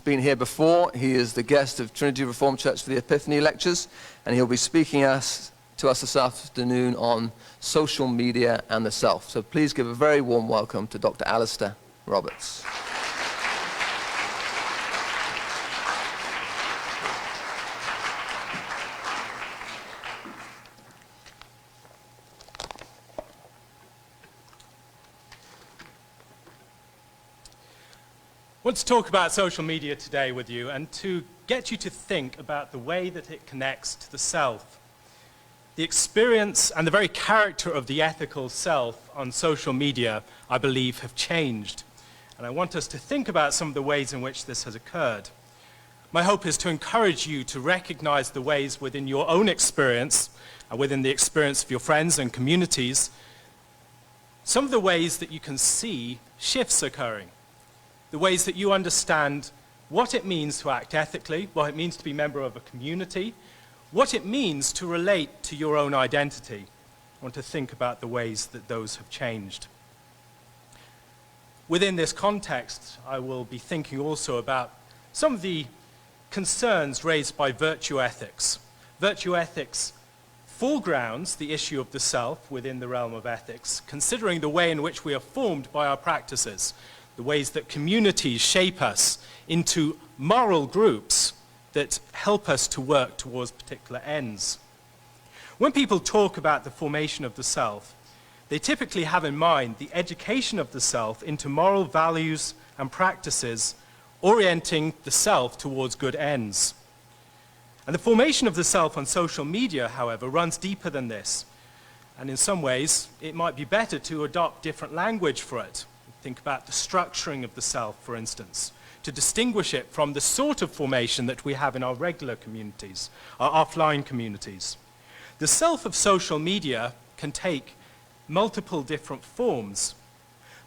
been here before. He is the guest of Trinity Reformed Church for the Epiphany Lectures, and he'll be speaking to us this afternoon on social media and the self. So please give a very warm welcome to Dr. Alastair Roberts. I want to talk about social media today with you and to get you to think about the way that it connects to the self. The experience and the very character of the ethical self on social media, I believe, have changed. And I want us to think about some of the ways in which this has occurred. My hope is to encourage you to recognize the ways within your own experience and within the experience of your friends and communities, some of the ways that you can see shifts occurring. The ways that you understand what it means to act ethically, what it means to be a member of a community, what it means to relate to your own identity. I want to think about the ways that those have changed. Within this context, I will be thinking also about some of the concerns raised by virtue ethics. Virtue ethics foregrounds the issue of the self within the realm of ethics, considering the way in which we are formed by our practices, the ways that communities shape us into moral groups that help us to work towards particular ends. When people talk about the formation of the self, they typically have in mind the education of the self into moral values and practices, orienting the self towards good ends. And the formation of the self on social media, however, runs deeper than this. And in some ways, it might be better to adopt different language for it. Think about the structuring of the self, for instance, to distinguish it from the sort of formation that we have in our regular communities, our offline communities. The self of social media can take multiple different forms,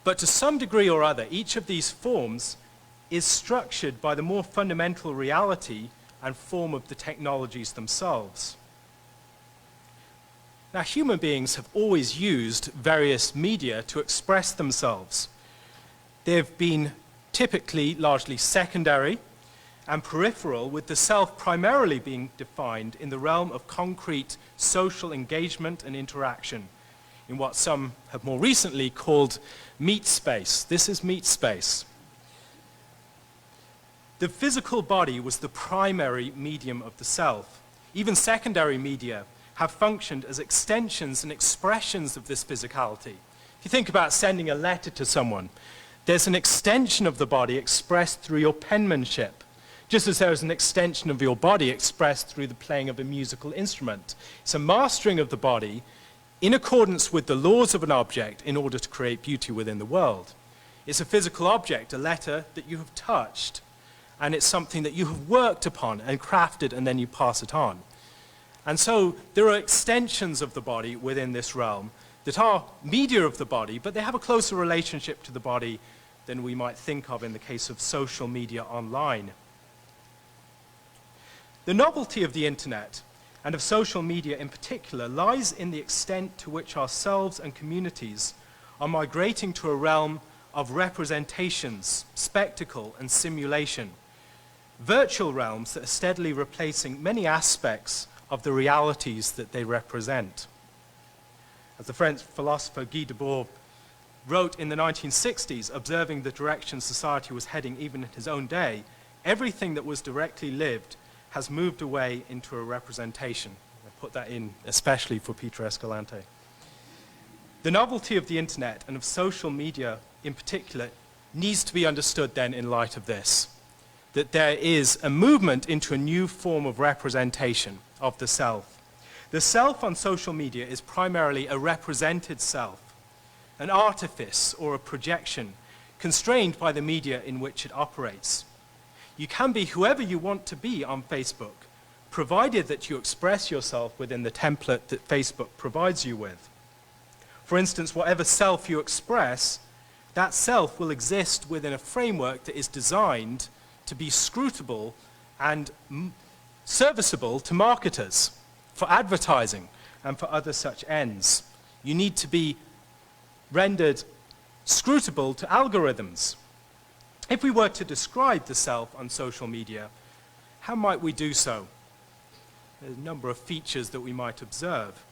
but to some degree or other, each of these forms is structured by the more fundamental reality and form of the technologies themselves. Now, human beings have always used various media to express themselves. They've been typically largely secondary and peripheral, with the self primarily being defined in the realm of concrete social engagement and interaction, in what some have more recently called meat space. This is meat space. The physical body was the primary medium of the self. Even secondary media have functioned as extensions and expressions of this physicality. If you think about sending a letter to someone, there's an extension of the body expressed through your penmanship, just as there is an extension of your body expressed through the playing of a musical instrument. It's a mastering of the body in accordance with the laws of an object in order to create beauty within the world. It's a physical object, a letter that you have touched, and it's something that you have worked upon and crafted, and then you pass it on. And so there are extensions of the body within this realm that are media of the body, but they have a closer relationship to the body than we might think of in the case of social media online. The novelty of the internet, and of social media in particular, lies in the extent to which ourselves and communities are migrating to a realm of representations, spectacle, and simulation. Virtual realms that are steadily replacing many aspects of the realities that they represent. As the French philosopher Guy Debord wrote in the 1960s, observing the direction society was heading even in his own day, everything that was directly lived has moved away into a representation. I put that in especially for Peter Escalante. The novelty of the internet and of social media in particular needs to be understood then in light of this, that there is a movement into a new form of representation of the self. The self on social media is primarily a represented self, an artifice or a projection constrained by the media in which it operates. You can be whoever you want to be on Facebook, provided that you express yourself within the template that Facebook provides you with. For instance, whatever self you express, that self will exist within a framework that is designed to be scrutable and serviceable to marketers, for advertising, and for other such ends. You need to be rendered scrutable to algorithms. If we were to describe the self on social media, how might we do so? There's a number of features that we might observe.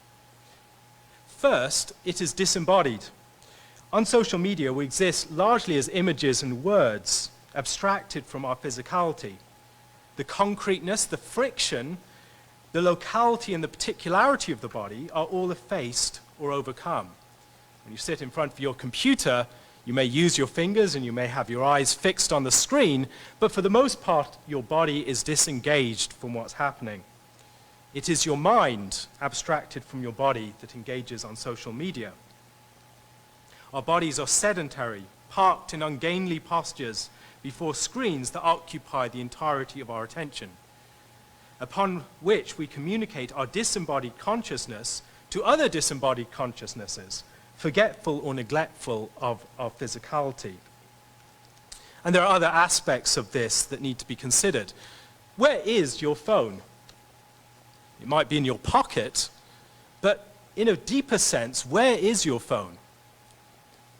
First, it is disembodied. On social media, we exist largely as images and words, abstracted from our physicality. The concreteness, the friction, the locality and the particularity of the body are all effaced or overcome. When you sit in front of your computer, you may use your fingers and you may have your eyes fixed on the screen, but for the most part, your body is disengaged from what's happening. It is your mind, abstracted from your body, that engages on social media. Our bodies are sedentary, parked in ungainly postures before screens that occupy the entirety of our attention, upon which we communicate our disembodied consciousness to other disembodied consciousnesses, forgetful or neglectful of our physicality. And there are other aspects of this that need to be considered. Where is your phone? It might be in your pocket, but in a deeper sense, where is your phone?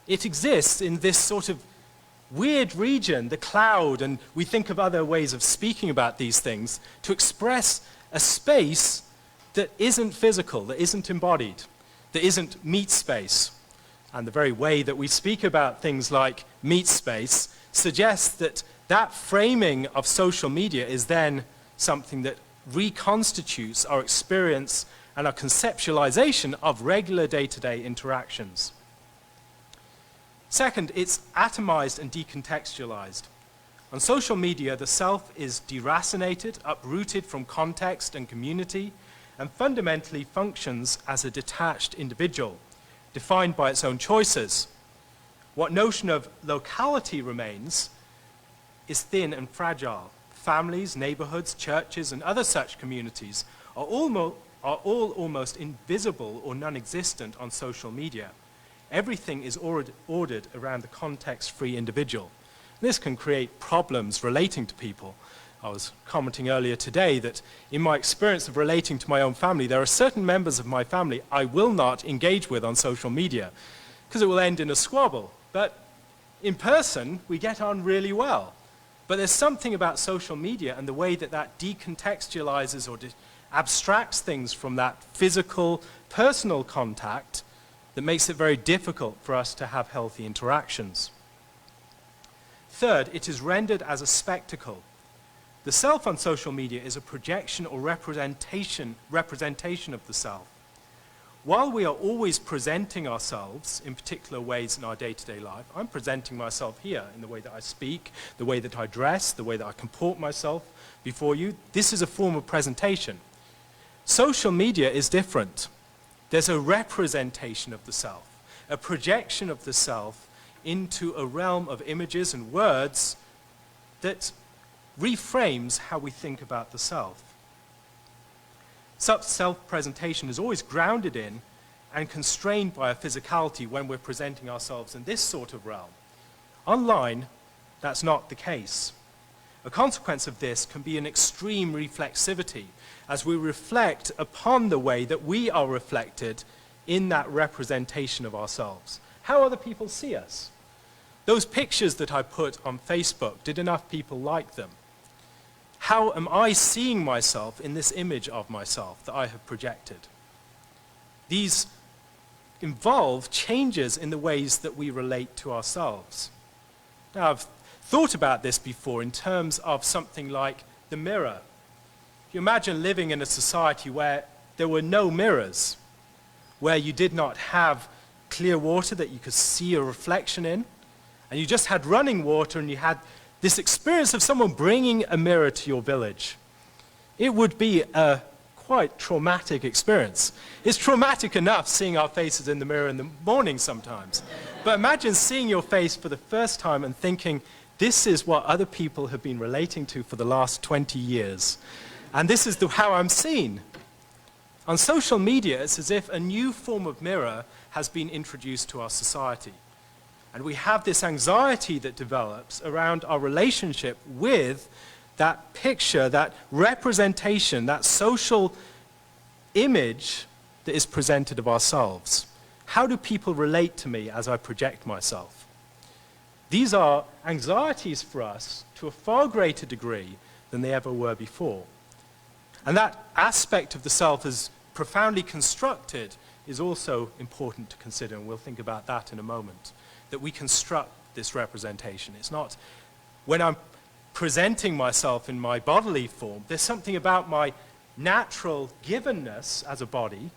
It exists in this sort of weird region, the cloud, and we think of other ways of speaking about these things to express a space that isn't physical, that isn't embodied, that isn't meat space. And the very way that we speak about things like meat space suggests that that framing of social media is then something that reconstitutes our experience and our conceptualization of regular day-to-day interactions. Second, it's atomized and decontextualized. On social media, the self is deracinated, uprooted from context and community, and fundamentally functions as a detached individual, defined by its own choices. What notion of locality remains is thin and fragile. Families, neighborhoods, churches, and other such communities are all almost invisible or non-existent on social media. Everything is ordered around the context-free individual. This can create problems relating to people. I was commenting earlier today that in my experience of relating to my own family, there are certain members of my family I will not engage with on social media because it will end in a squabble. But in person, we get on really well. But there's something about social media and the way that that decontextualizes or abstracts things from that physical, personal contact that makes it very difficult for us to have healthy interactions. Third, it is rendered as a spectacle. The self on social media is a projection or representation of the self. While we are always presenting ourselves in particular ways in our day-to-day life, I'm presenting myself here in the way that I speak, the way that I dress, the way that I comport myself before you. This is a form of presentation. Social media is different. There's a representation of the self, a projection of the self into a realm of images and words that reframes how we think about the self. Such self-presentation is always grounded in and constrained by a physicality when we're presenting ourselves in this sort of realm. Online, that's not the case. A consequence of this can be an extreme reflexivity as we reflect upon the way that we are reflected in that representation of ourselves. How other people see us. Those pictures that I put on Facebook, did enough people like them? How am I seeing myself in this image of myself that I have projected? These involve changes in the ways that we relate to ourselves. Now, I've thought about this before in terms of something like the mirror. If you imagine living in a society where there were no mirrors, where you did not have clear water that you could see a reflection in, and you just had running water and you had this experience of someone bringing a mirror to your village, it would be a quite traumatic experience. It's traumatic enough seeing our faces in the mirror in the morning sometimes. But imagine seeing your face for the first time and thinking, this is what other people have been relating to for the last 20 years. And this is how I'm seen. On social media, it's as if a new form of mirror has been introduced to our society. And we have this anxiety that develops around our relationship with that picture, that representation, that social image that is presented of ourselves. How do people relate to me as I project myself? these are anxieties for us to a far greater degree than they ever were before. And that aspect of the self as profoundly constructed is also important to consider, and we'll think about that in a moment, that we construct this representation. It's not when I'm presenting myself in my bodily form, there's something about my natural givenness as a body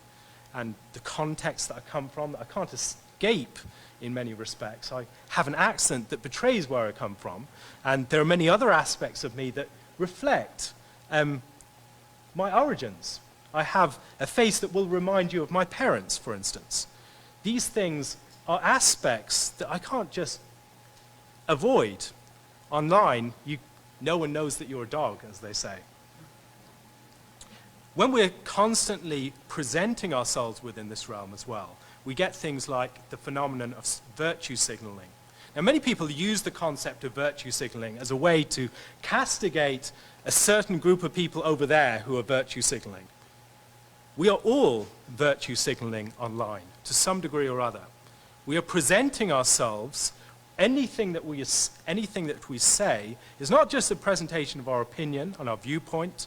and the context that I come from that I can't escape in many respects. I have an accent that betrays where I come from, and there are many other aspects of me that reflect my origins. I have a face that will remind you of my parents, for instance. These things are aspects that I can't just avoid. Online, no one knows that you're a dog, as they say. When we're constantly presenting ourselves within this realm as well, we get things like the phenomenon of virtue signaling. Now, many people use the concept of virtue signaling as a way to castigate a certain group of people over there who are virtue signaling. We are all virtue signaling online, to some degree or other. We are presenting ourselves. Anything that we say is not just a presentation of our opinion and our viewpoint,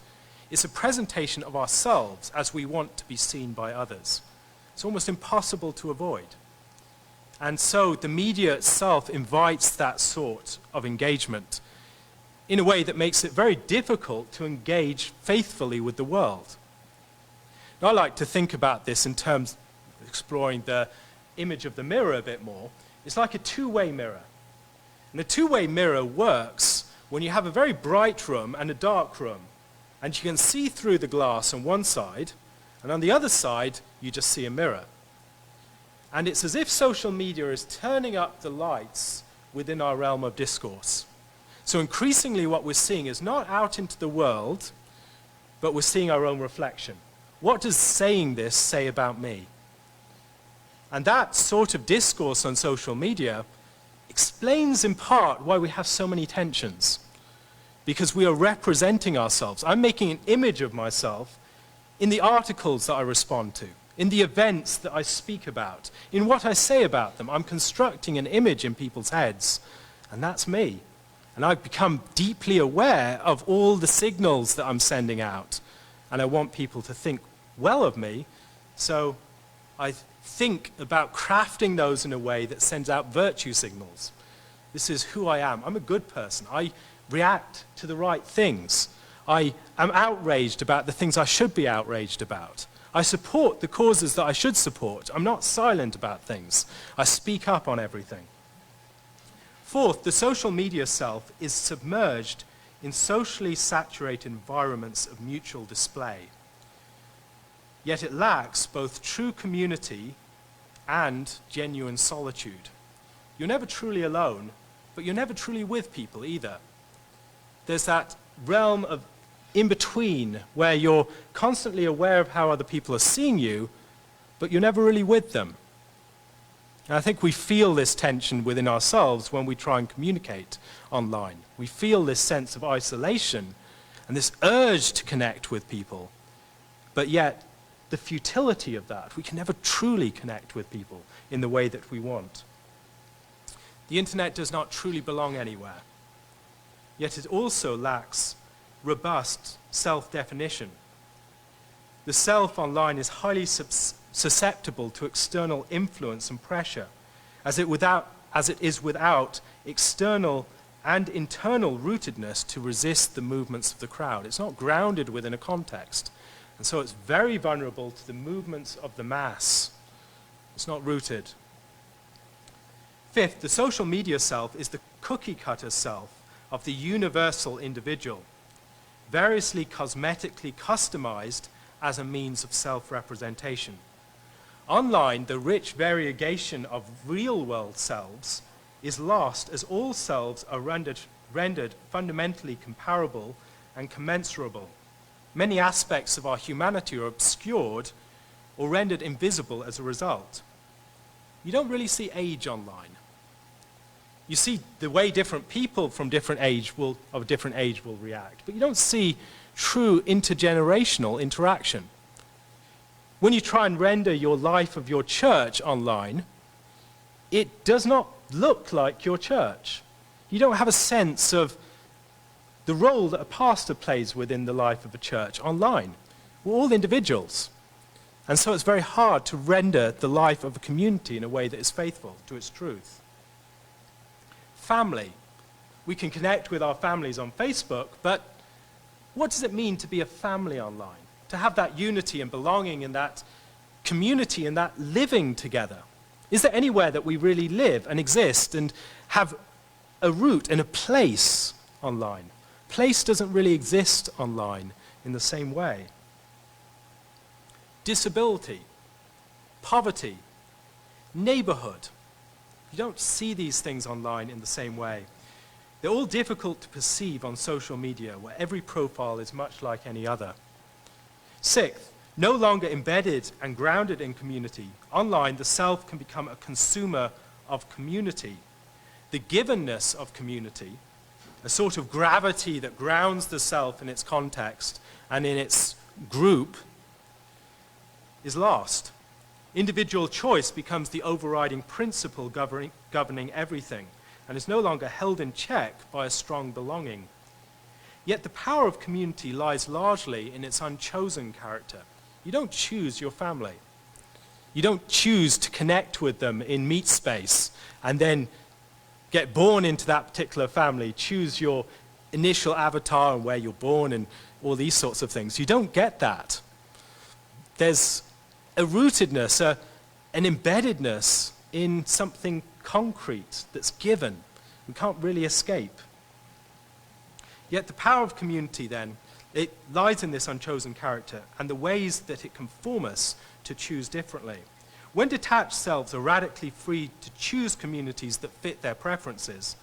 it's a presentation of ourselves as we want to be seen by others. It's almost impossible to avoid. And so the media itself invites that sort of engagement in a way that makes it very difficult to engage faithfully with the world. Now, I like to think about this in terms of exploring the image of the mirror a bit more. It's like a two-way mirror. And a two-way mirror works when you have a very bright room and a dark room. And you can see through the glass on one side, and on the other side, you just see a mirror. And it's as if social media is turning up the lights within our realm of discourse. So increasingly what we're seeing is not out into the world, but we're seeing our own reflection. What does saying this say about me? And that sort of discourse on social media explains in part why we have so many tensions. Because we are representing ourselves. I'm making an image of myself in the articles that I respond to, in the events that I speak about, in what I say about them. I'm constructing an image in people's heads, and that's me. And I've become deeply aware of all the signals that I'm sending out, and I want people to think well of me, so I think about crafting those in a way that sends out virtue signals. This is who I am. I'm a good person. I react to the right things. I am outraged about the things I should be outraged about. I support the causes that I should support. I'm not silent about things. I speak up on everything. Fourth, the social media self is submerged in socially saturated environments of mutual display. Yet it lacks both true community and genuine solitude. You're never truly alone, but you're never truly with people either. There's that realm of in-between where you're constantly aware of how other people are seeing you, but you're never really with them. And I think we feel this tension within ourselves when we try and communicate online. We feel this sense of isolation and this urge to connect with people, but yet the futility of that. We can never truly connect with people in the way that we want. The internet does not truly belong anywhere. Yet it also lacks robust self-definition. The self online is highly susceptible to external influence and pressure, as it is without external and internal rootedness to resist the movements of the crowd. It's not grounded within a context, and so it's very vulnerable to the movements of the mass. It's not rooted. Fifth, the social media self is the cookie-cutter self of the universal individual, variously cosmetically customized as a means of self-representation. Online, the rich variegation of real-world selves is lost as all selves are rendered fundamentally comparable and commensurable. Many aspects of our humanity are obscured or rendered invisible as a result. You don't really see age online. You see the way different people from different age will react, but you don't see true intergenerational interaction. When you try and render your life of your church online, it does not look like your church. You don't have a sense of the role that a pastor plays within the life of a church online. We're all individuals. And so it's very hard to render the life of a community in a way that is faithful to its truth. Family. We can connect with our families on Facebook, but what does it mean to be a family online? To have that unity and belonging and that community and that living together? Is there anywhere that we really live and exist and have a root and a place online? Place doesn't really exist online in the same way. Disability, poverty, neighborhood. You don't see these things online in the same way. They're all difficult to perceive on social media, where every profile is much like any other. Sixth, no longer embedded and grounded in community. Online, the self can become a consumer of community. The givenness of community, a sort of gravity that grounds the self in its context and in its group, is lost. Individual choice becomes the overriding principle governing everything, and is no longer held in check by a strong belonging. Yet the power of community lies largely in its unchosen character. You don't choose your family. You don't choose to connect with them in meet space and then get born into that particular family, choose your initial avatar and where you're born and all these sorts of things. You don't get that. There's a rootedness, an embeddedness in something concrete that's given. We can't really escape. Yet the power of community then, it lies in this unchosen character and the ways that it can form us to choose differently. When detached selves are radically free to choose communities that fit their preferences,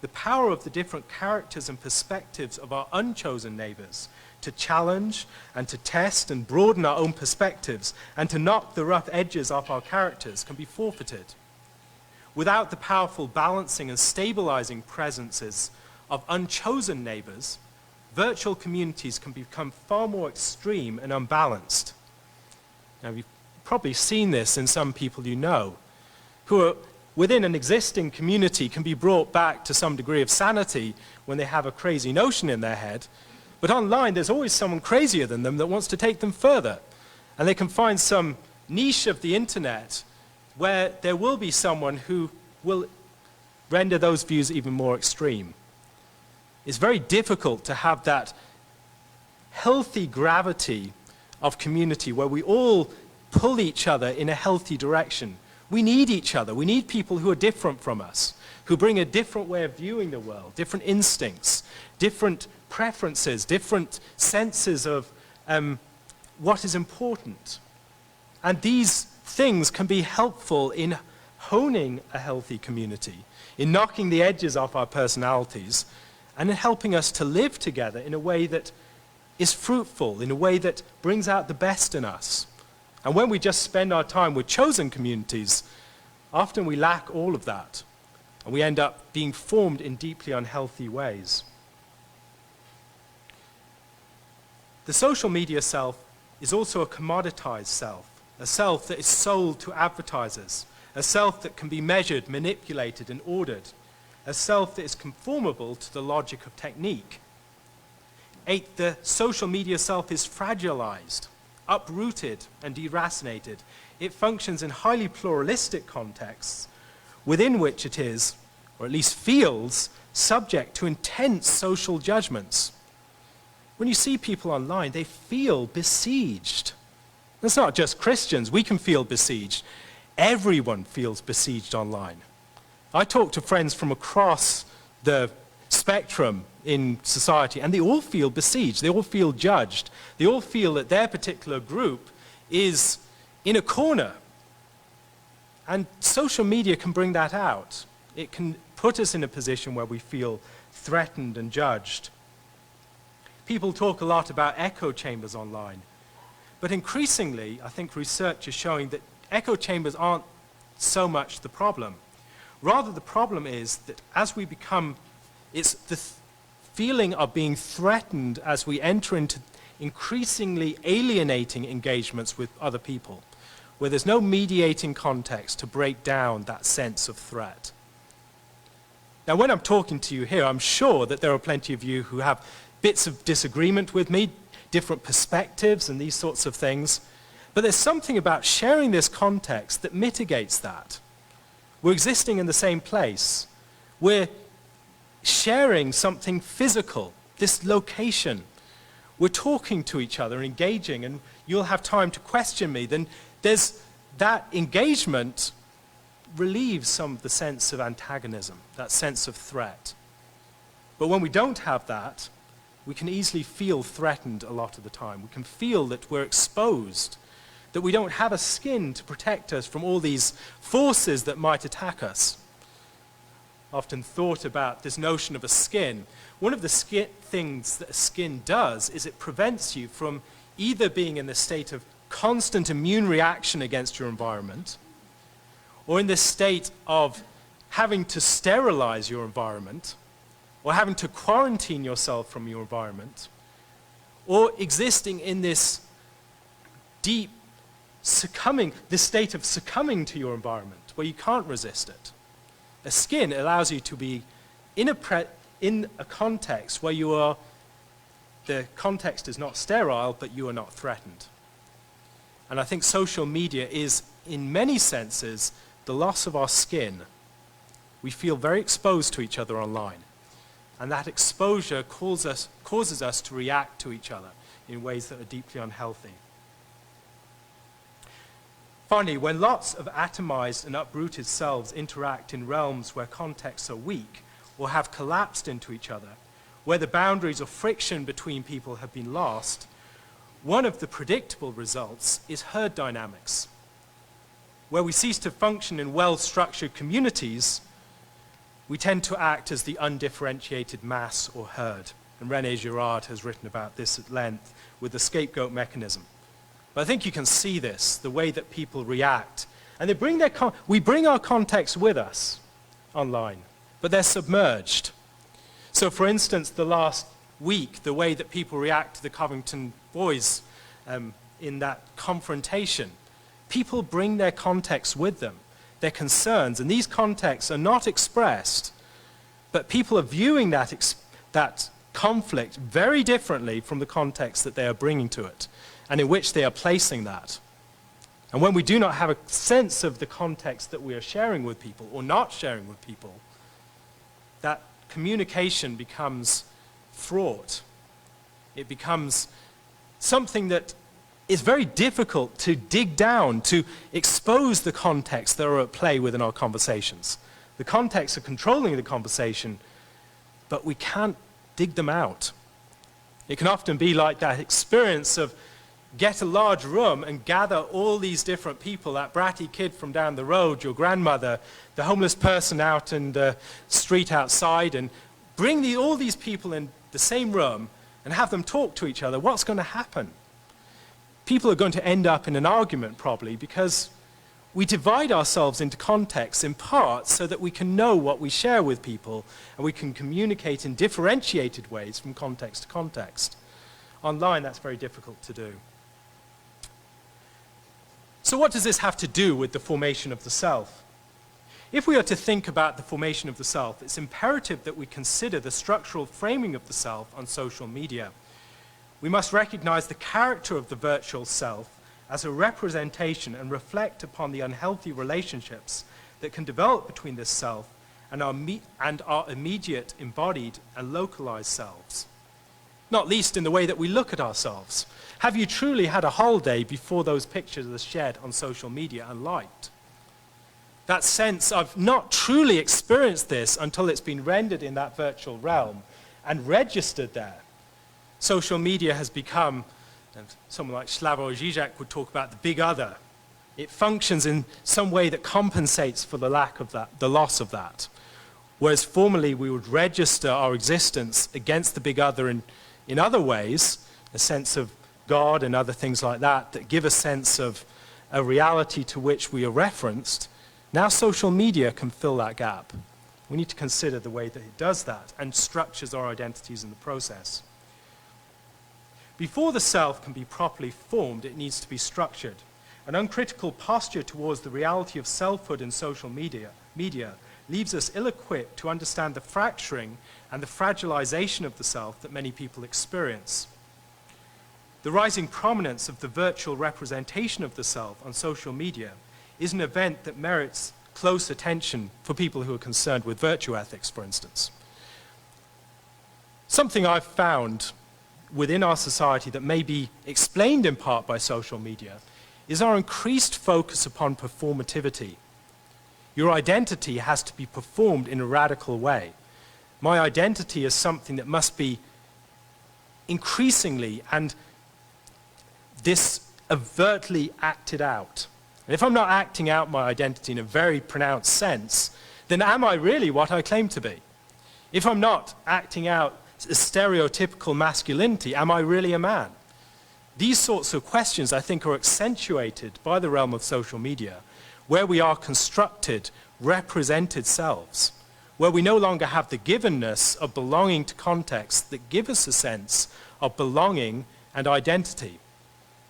the power of the different characters and perspectives of our unchosen neighbors to challenge and to test and broaden our own perspectives and to knock the rough edges off our characters can be forfeited. Without the powerful balancing and stabilizing presences of unchosen neighbors, virtual communities can become far more extreme and unbalanced. Now, you've probably seen this in some people you know, who are within an existing community can be brought back to some degree of sanity when they have a crazy notion in their head, but online there's always someone crazier than them that wants to take them further. And they can find some niche of the internet where there will be someone who will render those views even more extreme. It's very difficult to have that healthy gravity of community where we all pull each other in a healthy direction. We need each other. We need people who are different from us, who bring a different way of viewing the world, different instincts, different preferences, different senses of what is important. And these things can be helpful in honing a healthy community, in knocking the edges off our personalities, and in helping us to live together in a way that is fruitful, in a way that brings out the best in us. And when we just spend our time with chosen communities, often we lack all of that, and we end up being formed in deeply unhealthy ways. The social media self is also a commoditized self, a self that is sold to advertisers, a self that can be measured, manipulated, and ordered, a self that is conformable to the logic of technique. 8, the social media self is fragilized, uprooted, and deracinated. It functions in highly pluralistic contexts within which it is, or at least feels, subject to intense social judgments. When you see people online, they feel besieged. It's not just Christians. We can feel besieged. Everyone feels besieged online. I talk to friends from across the spectrum in society, and they all feel besieged. They all feel judged. They all feel that their particular group is in a corner. And social media can bring that out. It can put us in a position where we feel threatened and judged. People talk a lot about echo chambers online. But increasingly, I think research is showing that echo chambers aren't so much the problem. Rather, the problem is that as we become, it's the feeling of being threatened as we enter into increasingly alienating engagements with other people, where there's no mediating context to break down that sense of threat. Now, when I'm talking to you here, I'm sure that there are plenty of you who have bits of disagreement with me, different perspectives and these sorts of things. But there's something about sharing this context that mitigates that. We're existing in the same place. We're sharing something physical, this location. We're talking to each other, engaging, and you'll have time to question me. Then there's that engagement relieves some of the sense of antagonism, that sense of threat. But when we don't have that, we can easily feel threatened a lot of the time. We can feel that we're exposed, that we don't have a skin to protect us from all these forces that might attack us. Often thought about this notion of a skin. One of the things that a skin does is it prevents you from either being in the state of constant immune reaction against your environment, or in this state of having to sterilize your environment, or having to quarantine yourself from your environment, or existing in this deep succumbing, this state of succumbing to your environment, where you can't resist it. A skin allows you to be in a context where the context is not sterile, but you are not threatened. And I think social media is, in many senses, the loss of our skin. We feel very exposed to each other online. And that exposure causes us to react to each other in ways that are deeply unhealthy. Finally, when lots of atomized and uprooted selves interact in realms where contexts are weak or have collapsed into each other, where the boundaries of friction between people have been lost, one of the predictable results is herd dynamics. Where we cease to function in well-structured communities, we tend to act as the undifferentiated mass or herd. And René Girard has written about this at length with the scapegoat mechanism. But I think you can see this, the way that people react. And we bring our context with us online, but they're submerged. So for instance, the last week, the way that people react to the Covington boys in that confrontation, people bring their context with them, their concerns, and these contexts are not expressed, but people are viewing that conflict very differently from the context that they are bringing to it, and in which they are placing that. And when we do not have a sense of the context that we are sharing with people or not sharing with people, that communication becomes fraught. It becomes something that is very difficult to dig down, to expose the context that are at play within our conversations. The context are controlling the conversation, but we can't dig them out. It can often be like that experience of get a large room and gather all these different people, that bratty kid from down the road, your grandmother, the homeless person out in the street outside, and bring all these people in the same room and have them talk to each other. What's going to happen? People are going to end up in an argument probably because we divide ourselves into contexts in part so that we can know what we share with people and we can communicate in differentiated ways from context to context. Online, that's very difficult to do. So what does this have to do with the formation of the self? If we are to think about the formation of the self, it's imperative that we consider the structural framing of the self on social media. We must recognize the character of the virtual self as a representation and reflect upon the unhealthy relationships that can develop between this self and our immediate embodied and localized selves. Not least in the way that we look at ourselves. Have you truly had a holiday before those pictures are shared on social media and liked? That sense of not truly experienced this until it's been rendered in that virtual realm and registered there. Social media has become, and someone like Slavoj Žižek would talk about the big other. It functions in some way that compensates for the lack of that, the loss of that. Whereas formerly we would register our existence against the big other in other ways, a sense of God and other things like that, that give a sense of a reality to which we are referenced. Now social media can fill that gap. We need to consider the way that it does that and structures our identities in the process. Before the self can be properly formed, it needs to be structured. An uncritical posture towards the reality of selfhood in social media leaves us ill-equipped to understand the fracturing and the fragilization of the self that many people experience. The rising prominence of the virtual representation of the self on social media is an event that merits close attention for people who are concerned with virtue ethics, for instance. Something I've found within our society that may be explained in part by social media is our increased focus upon performativity. Your identity has to be performed in a radical way. My identity is something that must be increasingly and overtly acted out. And if I'm not acting out my identity in a very pronounced sense, then am I really what I claim to be? If I'm not acting out a stereotypical masculinity, am I really a man? These sorts of questions, I think, are accentuated by the realm of social media, where we are constructed, represented selves, where we no longer have the givenness of belonging to contexts that give us a sense of belonging and identity.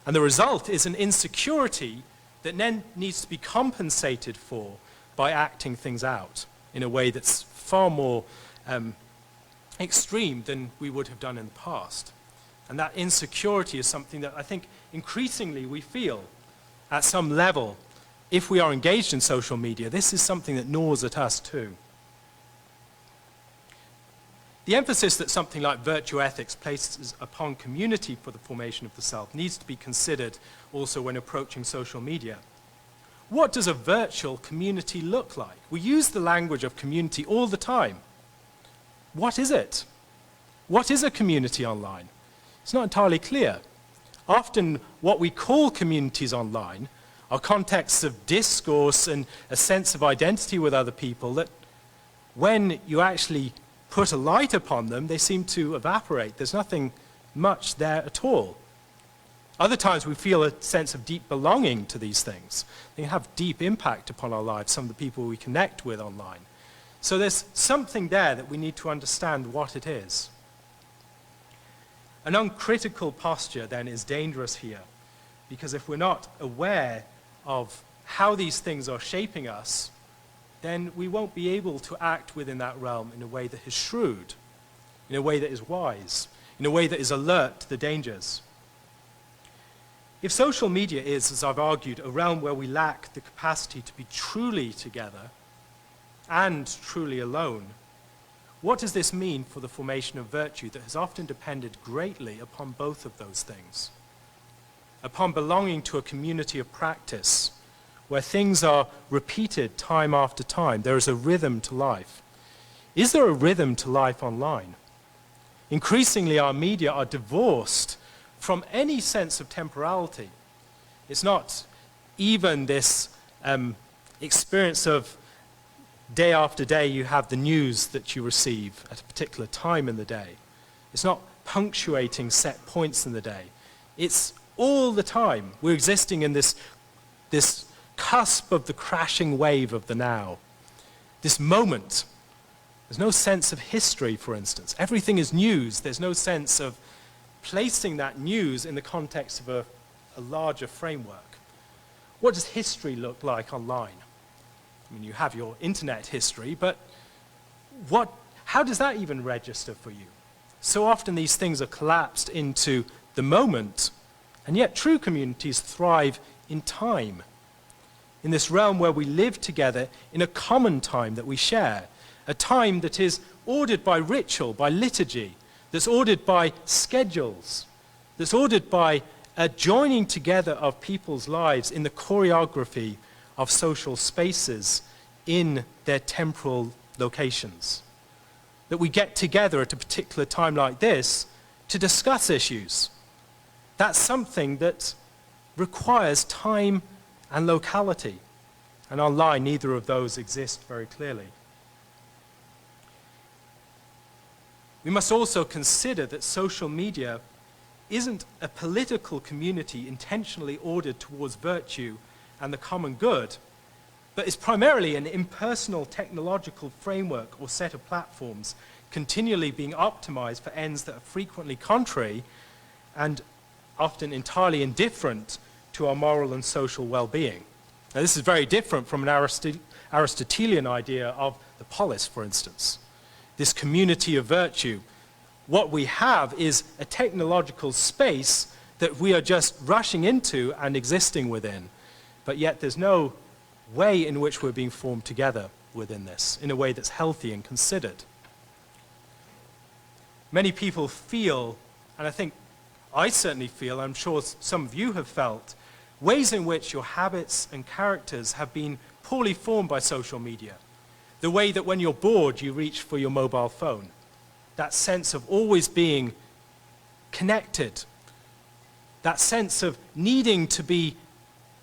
And the result is an insecurity that then needs to be compensated for by acting things out in a way that's far more extreme than we would have done in the past. And that insecurity is something that I think increasingly we feel at some level. If we are engaged in social media, this is something that gnaws at us too. The emphasis that something like virtue ethics places upon community for the formation of the self needs to be considered also when approaching social media. What does a virtual community look like? We use the language of community all the time. What is it? What is a community online? It's not entirely clear. Often what we call communities online are contexts of discourse and a sense of identity with other people that when you actually put a light upon them, they seem to evaporate. There's nothing much there at all. Other times we feel a sense of deep belonging to these things. They have deep impact upon our lives, some of the people we connect with online. So there's something there that we need to understand what it is. An uncritical posture then is dangerous here, because if we're not aware of how these things are shaping us, then we won't be able to act within that realm in a way that is shrewd, in a way that is wise, in a way that is alert to the dangers. If social media is, as I've argued, a realm where we lack the capacity to be truly together and truly alone, what does this mean for the formation of virtue that has often depended greatly upon both of those things? Upon belonging to a community of practice, where things are repeated time after time. There is a rhythm to life. Is there a rhythm to life online? Increasingly, our media are divorced from any sense of temporality. It's not even this experience of day after day you have the news that you receive at a particular time in the day. It's not punctuating set points in the day. It's all the time. We're existing in this cusp of the crashing wave of the now. This moment. There's no sense of history, for instance. Everything is news. There's no sense of placing that news in the context of a larger framework. What does history look like online? I mean, you have your internet history, but how does that even register for you? So often these things are collapsed into the moment, and yet true communities thrive in time. In this realm where we live together in a common time that we share, a time that is ordered by ritual, by liturgy, that's ordered by schedules, that's ordered by a joining together of people's lives in the choreography of social spaces in their temporal locations. That we get together at a particular time like this to discuss issues. That's something that requires time and locality. And online, neither of those exist very clearly. We must also consider that social media isn't a political community intentionally ordered towards virtue and the common good, but is primarily an impersonal technological framework or set of platforms continually being optimized for ends that are frequently contrary and often entirely indifferent to our moral and social well-being. Now, this is very different from an Aristotelian idea of the polis, for instance, this community of virtue. What we have is a technological space that we are just rushing into and existing within, but yet there's no way in which we're being formed together within this, in a way that's healthy and considered. Many people feel, and I think I certainly feel, I'm sure some of you have felt, ways in which your habits and characters have been poorly formed by social media. The way that when you're bored, you reach for your mobile phone. That sense of always being connected. That sense of needing to be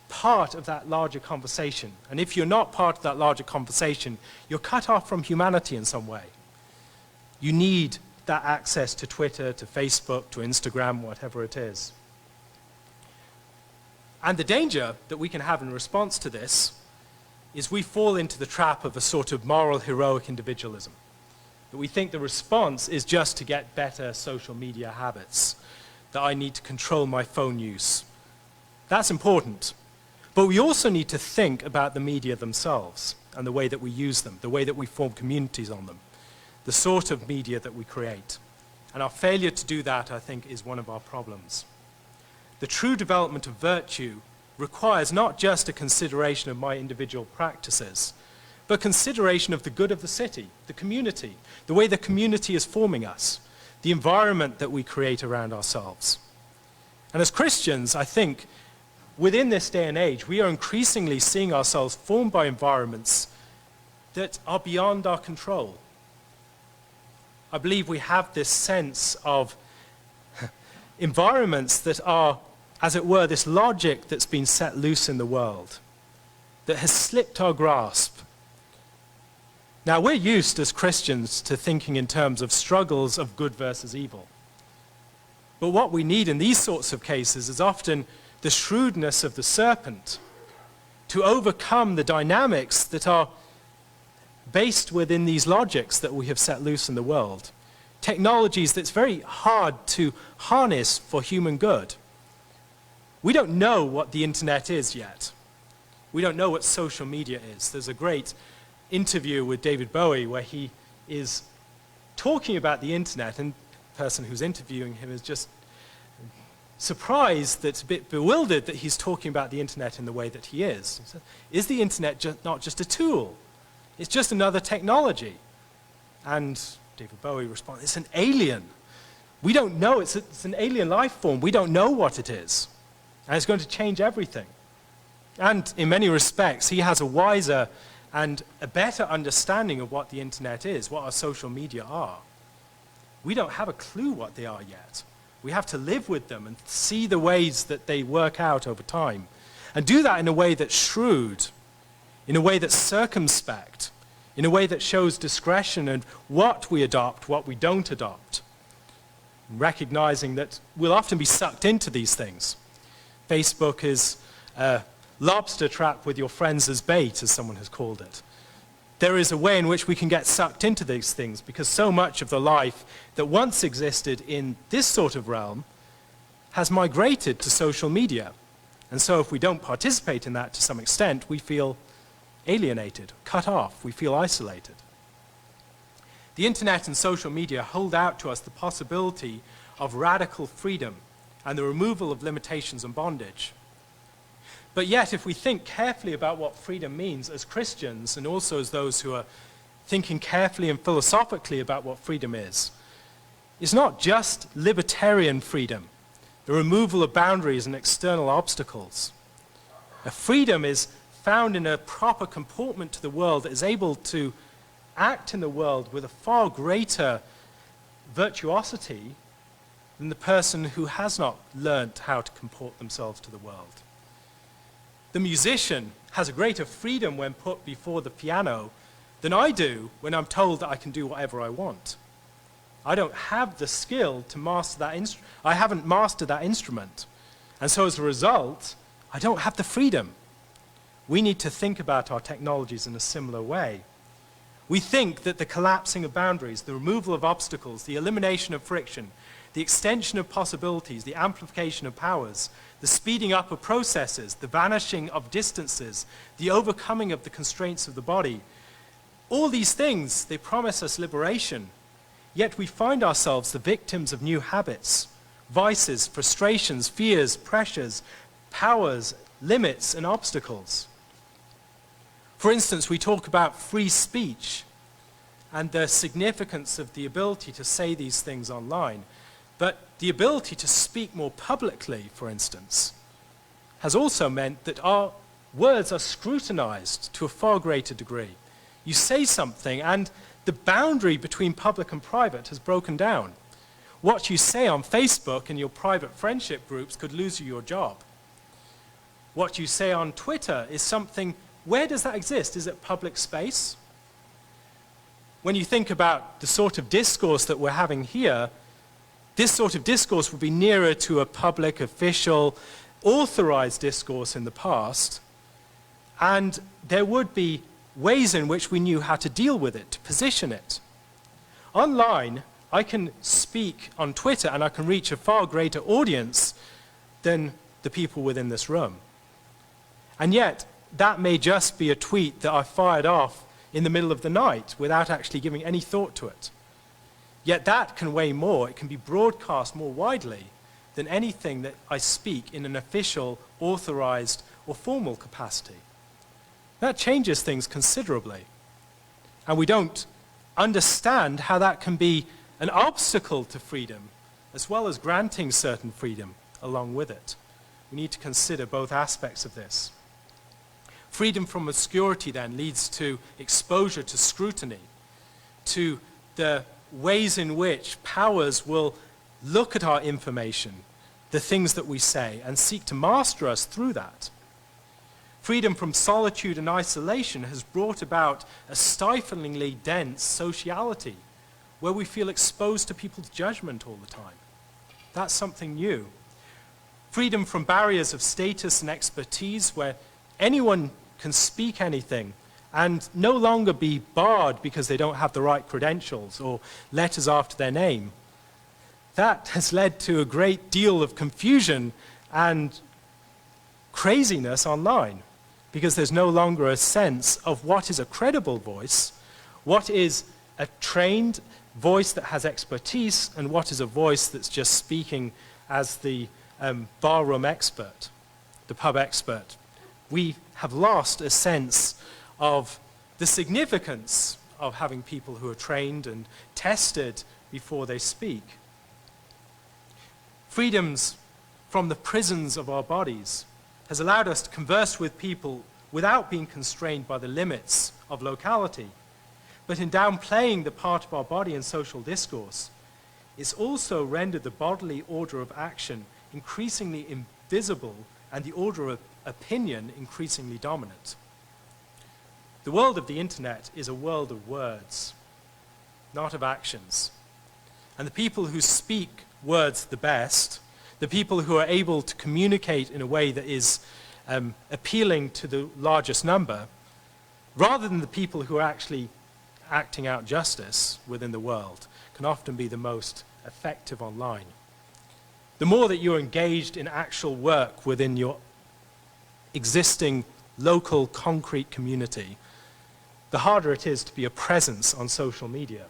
part of that larger conversation. And if you're not part of that larger conversation, you're cut off from humanity in some way. You need that access to Twitter, to Facebook, to Instagram, whatever it is. And the danger that we can have in response to this is we fall into the trap of a sort of moral heroic individualism. That we think the response is just to get better social media habits, that I need to control my phone use. That's important. But we also need to think about the media themselves and the way that we use them, the way that we form communities on them, the sort of media that we create. And our failure to do that, I think, is one of our problems. The true development of virtue requires not just a consideration of my individual practices, but consideration of the good of the city, the community, the way the community is forming us, the environment that we create around ourselves. And as Christians, I think, within this day and age, we are increasingly seeing ourselves formed by environments that are beyond our control. I believe we have this sense of environments that are, as it were, this logic that's been set loose in the world, that has slipped our grasp. Now, we're used as Christians to thinking in terms of struggles of good versus evil. But what we need in these sorts of cases is often the shrewdness of the serpent to overcome the dynamics that are based within these logics that we have set loose in the world. Technologies that's very hard to harness for human good. We don't know what the internet is yet. We don't know what social media is. There's a great interview with David Bowie where he is talking about the internet, and the person who's interviewing him is just surprised, that's a bit bewildered that he's talking about the internet in the way that he is. He said, is the internet not just a tool? It's just another technology. And David Bowie responds, it's an alien. We don't know, it's an alien life form. We don't know what it is. And it's going to change everything. And in many respects, he has a wiser and a better understanding of what the internet is, what our social media are. We don't have a clue what they are yet. We have to live with them and see the ways that they work out over time. And do that in a way that's shrewd, in a way that's circumspect, in a way that shows discretion and what we adopt, what we don't adopt. Recognizing that we'll often be sucked into these things. Facebook is a lobster trap with your friends as bait, as someone has called it. There is a way in which we can get sucked into these things because so much of the life that once existed in this sort of realm has migrated to social media. And so if we don't participate in that to some extent, we feel alienated, cut off, we feel isolated. The internet and social media hold out to us the possibility of radical freedom and the removal of limitations and bondage. But yet, if we think carefully about what freedom means as Christians, and also as those who are thinking carefully and philosophically about what freedom is, it's not just libertarian freedom, the removal of boundaries and external obstacles. A freedom is found in a proper comportment to the world that is able to act in the world with a far greater virtuosity than the person who has not learnt how to comport themselves to the world. The musician has a greater freedom when put before the piano than I do when I'm told that I can do whatever I want. I don't have the skill to master that instrument. I haven't mastered that instrument. And so as a result, I don't have the freedom. We need to think about our technologies in a similar way. We think that the collapsing of boundaries, the removal of obstacles, the elimination of friction, the extension of possibilities, the amplification of powers, the speeding up of processes, the vanishing of distances, the overcoming of the constraints of the body. All these things, they promise us liberation, yet we find ourselves the victims of new habits, vices, frustrations, fears, pressures, powers, limits, and obstacles. For instance, we talk about free speech and the significance of the ability to say these things online. But the ability to speak more publicly, for instance, has also meant that our words are scrutinized to a far greater degree. You say something and the boundary between public and private has broken down. What you say on Facebook in your private friendship groups could lose you your job. What you say on Twitter is something, where does that exist? Is it public space? When you think about the sort of discourse that we're having here, this sort of discourse would be nearer to a public, official, authorized discourse in the past, and there would be ways in which we knew how to deal with it, to position it. Online, I can speak on Twitter and I can reach a far greater audience than the people within this room. And yet, that may just be a tweet that I fired off in the middle of the night without actually giving any thought to it. Yet that can weigh more, it can be broadcast more widely than anything that I speak in an official, authorized, or formal capacity. That changes things considerably. And we don't understand how that can be an obstacle to freedom, as well as granting certain freedom along with it. We need to consider both aspects of this. Freedom from obscurity then leads to exposure to scrutiny, to the ways in which powers will look at our information, the things that we say, and seek to master us through that. Freedom from solitude and isolation has brought about a stiflingly dense sociality where we feel exposed to people's judgment all the time. That's something new. Freedom from barriers of status and expertise where anyone can speak anything and no longer be barred because they don't have the right credentials or letters after their name. That has led to a great deal of confusion and craziness online because there's no longer a sense of what is a credible voice, what is a trained voice that has expertise, and what is a voice that's just speaking as the barroom expert, the pub expert. We have lost a sense of the significance of having people who are trained and tested before they speak. Freedoms from the prisons of our bodies has allowed us to converse with people without being constrained by the limits of locality. But in downplaying the part of our body in social discourse, it's also rendered the bodily order of action increasingly invisible and the order of opinion increasingly dominant. The world of the internet is a world of words, not of actions. And the people who speak words the best, the people who are able to communicate in a way that is appealing to the largest number, rather than the people who are actually acting out justice within the world, can often be the most effective online. The more that you're engaged in actual work within your existing local concrete community, the harder it is to be a presence on social media.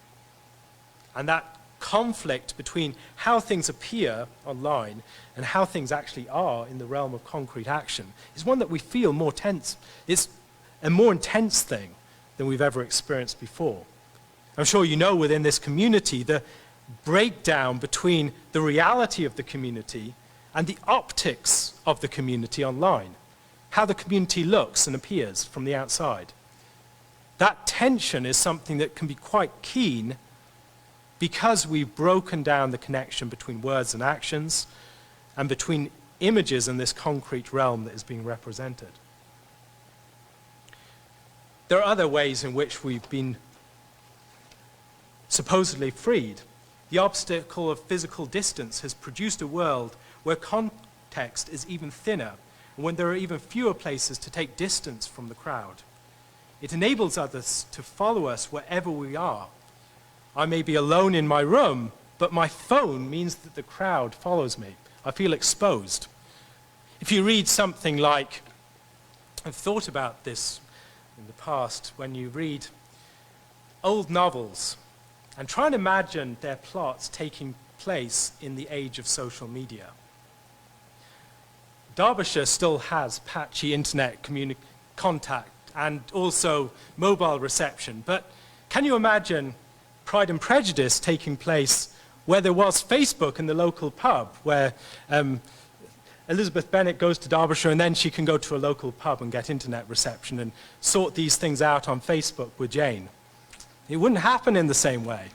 And that conflict between how things appear online and how things actually are in the realm of concrete action is one that we feel more tense. It's a more intense thing than we've ever experienced before. I'm sure you know within this community the breakdown between the reality of the community and the optics of the community online, how the community looks and appears from the outside. That tension is something that can be quite keen because we've broken down the connection between words and actions and between images and this concrete realm that is being represented. There are other ways in which we've been supposedly freed. The obstacle of physical distance has produced a world where context is even thinner, and when there are even fewer places to take distance from the crowd. It enables others to follow us wherever we are. I may be alone in my room, but my phone means that the crowd follows me. I feel exposed. If you read something like, I've thought about this in the past, when you read old novels and try and imagine their plots taking place in the age of social media. Derbyshire still has patchy internet contact and also mobile reception, but can you imagine Pride and Prejudice taking place where there was Facebook in the local pub, where Elizabeth Bennet goes to Derbyshire and then she can go to a local pub and get internet reception and sort these things out on Facebook with Jane? It wouldn't happen in the same way.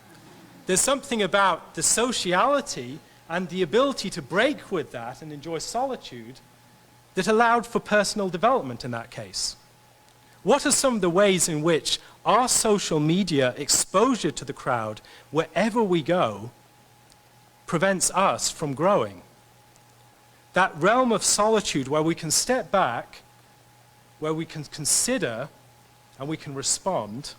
There's something about the sociality and the ability to break with that and enjoy solitude that allowed for personal development in that case. What are some of the ways in which our social media exposure to the crowd, wherever we go, prevents us from growing? That realm of solitude where we can step back, where we can consider and we can respond,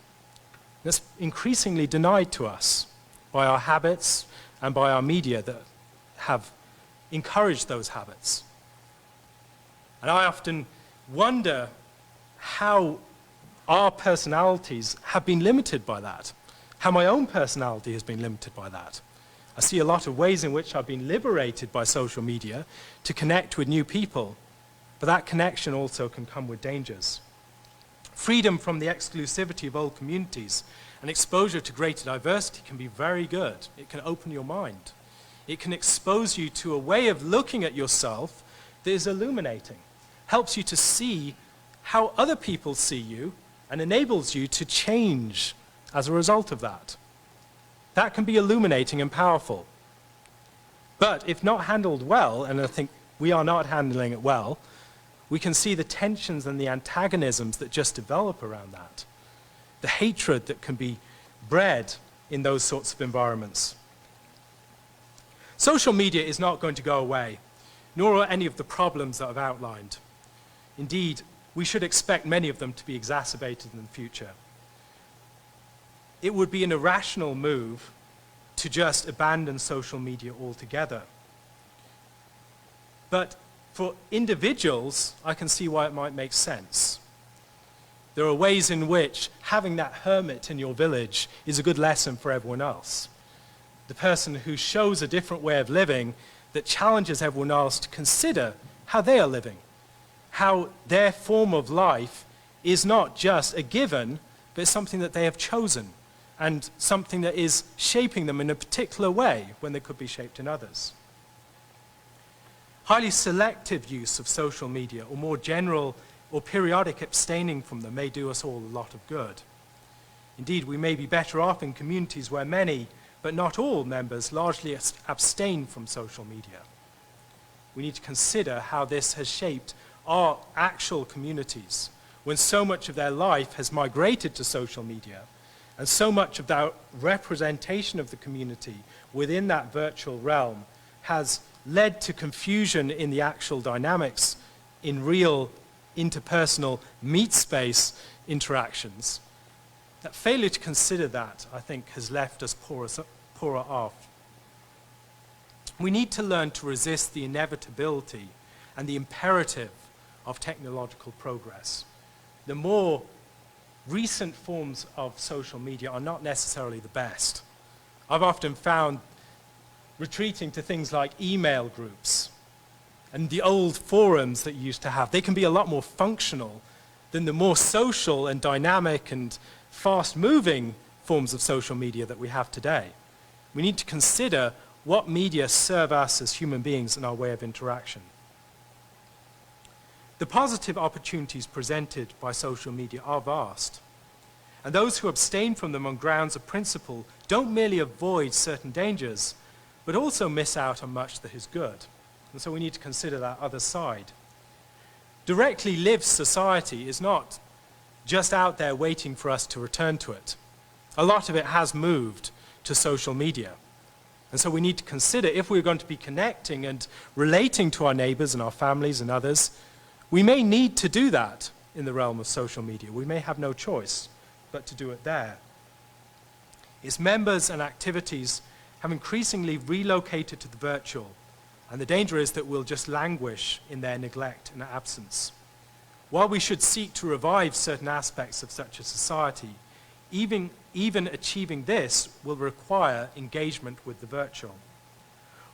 that's increasingly denied to us by our habits and by our media that have encouraged those habits. And I often wonder how our personalities have been limited by that, how my own personality has been limited by that. I see a lot of ways in which I've been liberated by social media to connect with new people, but that connection also can come with dangers. Freedom from the exclusivity of old communities and exposure to greater diversity can be very good. It can open your mind. It can expose you to a way of looking at yourself that is illuminating, helps you to see how other people see you, and enables you to change as a result of that. That can be illuminating and powerful. But if not handled well, and I think we are not handling it well, we can see the tensions and the antagonisms that just develop around that. The hatred that can be bred in those sorts of environments. Social media is not going to go away, nor are any of the problems that I've outlined. Indeed, we should expect many of them to be exacerbated in the future. It would be an irrational move to just abandon social media altogether. But for individuals, I can see why it might make sense. There are ways in which having that hermit in your village is a good lesson for everyone else. The person who shows a different way of living that challenges everyone else to consider how they are living, how their form of life is not just a given, but it's something that they have chosen, and something that is shaping them in a particular way when they could be shaped in others. Highly selective use of social media, or more general or periodic abstaining from them, may do us all a lot of good. Indeed, we may be better off in communities where many, but not all, members largely abstain from social media. We need to consider how this has shaped our actual communities, when so much of their life has migrated to social media, and so much of the representation of the community within that virtual realm has led to confusion in the actual dynamics in real interpersonal meet space interactions. That failure to consider that, I think, has left us poorer off. We need to learn to resist the inevitability and the imperative of technological progress. The more recent forms of social media are not necessarily the best. I've often found retreating to things like email groups and the old forums that you used to have, they can be a lot more functional than the more social and dynamic and fast-moving forms of social media that we have today. We need to consider what media serve us as human beings in our way of interaction. The positive opportunities presented by social media are vast, and those who abstain from them on grounds of principle don't merely avoid certain dangers, but also miss out on much that is good. And so we need to consider that other side. Directly lived society is not just out there waiting for us to return to it. A lot of it has moved to social media. And so we need to consider, if we're going to be connecting and relating to our neighbors and our families and others, we may need to do that in the realm of social media. We may have no choice but to do it there. Its members and activities have increasingly relocated to the virtual, and the danger is that we'll just languish in their neglect and absence. While we should seek to revive certain aspects of such a society, even achieving this will require engagement with the virtual.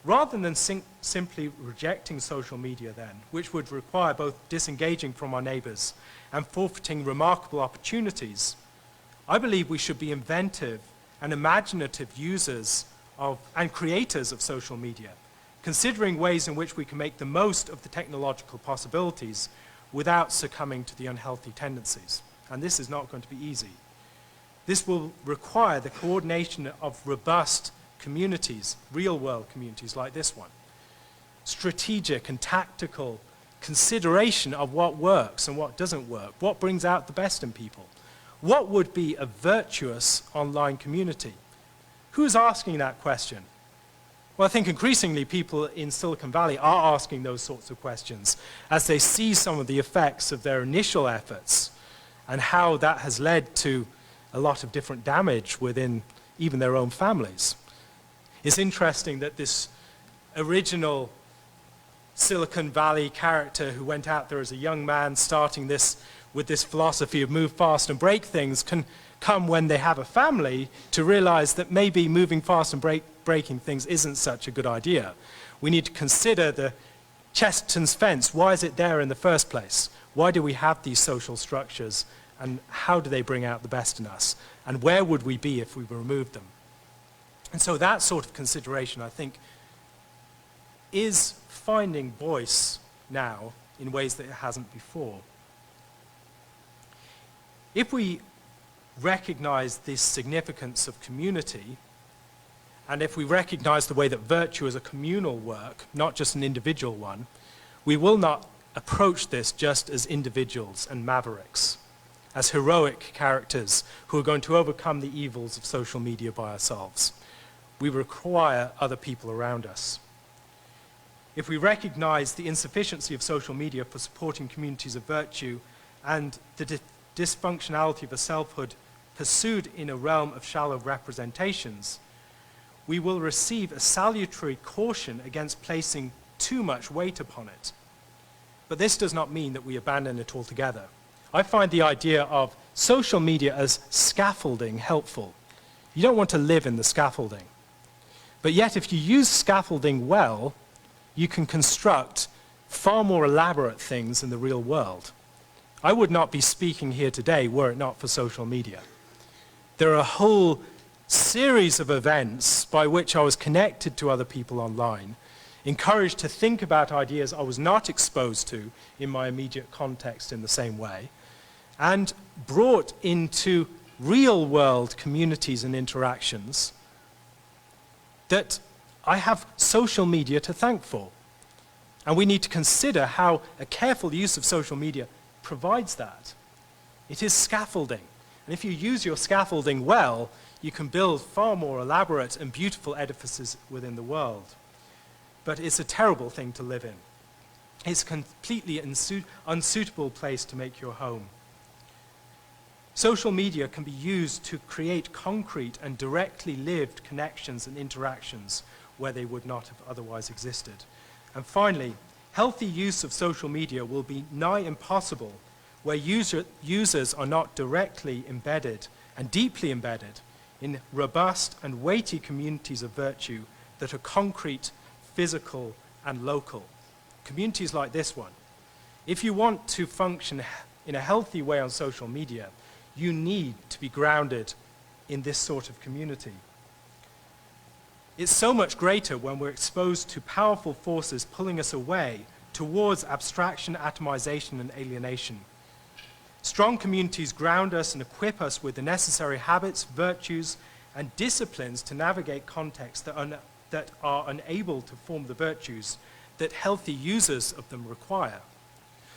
Rather than simply rejecting social media then, which would require both disengaging from our neighbors and forfeiting remarkable opportunities, I believe we should be inventive and imaginative users and creators of social media, considering ways in which we can make the most of the technological possibilities without succumbing to the unhealthy tendencies. And this is not going to be easy. This will require the coordination of robust communities, real-world communities like this one. Strategic and tactical consideration of what works and what doesn't work, what brings out the best in people. What would be a virtuous online community? Who's asking that question? Well, I think increasingly people in Silicon Valley are asking those sorts of questions as they see some of the effects of their initial efforts and how that has led to a lot of different damage within even their own families. It's interesting that this original Silicon Valley character who went out there as a young man starting this with this philosophy of move fast and break things can come when they have a family to realize that maybe moving fast and breaking things isn't such a good idea. We need to consider the Chesterton's fence. Why is it there in the first place? Why do we have these social structures, and how do they bring out the best in us? And where would we be if we removed them? And so that sort of consideration, I think, is finding voice now in ways that it hasn't before. If we recognize this significance of community, and if we recognize the way that virtue is a communal work, not just an individual one, we will not approach this just as individuals and mavericks, as heroic characters who are going to overcome the evils of social media by ourselves. We require other people around us. If we recognize the insufficiency of social media for supporting communities of virtue and the dysfunctionality of a selfhood pursued in a realm of shallow representations, we will receive a salutary caution against placing too much weight upon it. But this does not mean that we abandon it altogether. I find the idea of social media as scaffolding helpful. You don't want to live in the scaffolding. But yet, if you use scaffolding well, you can construct far more elaborate things in the real world. I would not be speaking here today were it not for social media. There are a whole series of events by which I was connected to other people online, encouraged to think about ideas I was not exposed to in my immediate context in the same way, and brought into real-world communities and interactions that I have social media to thank for. And we need to consider how a careful use of social media provides that. It is scaffolding. And if you use your scaffolding well, you can build far more elaborate and beautiful edifices within the world. But it's a terrible thing to live in. It's a completely unsuitable place to make your home. Social media can be used to create concrete and directly lived connections and interactions where they would not have otherwise existed. And finally, healthy use of social media will be nigh impossible where users are not directly embedded and deeply embedded in robust and weighty communities of virtue that are concrete, physical, and local. Communities like this one. If you want to function in a healthy way on social media, you need to be grounded in this sort of community. It's so much greater when we're exposed to powerful forces pulling us away towards abstraction, atomization, and alienation. Strong communities ground us and equip us with the necessary habits, virtues, and disciplines to navigate contexts that are unable to form the virtues that healthy users of them require.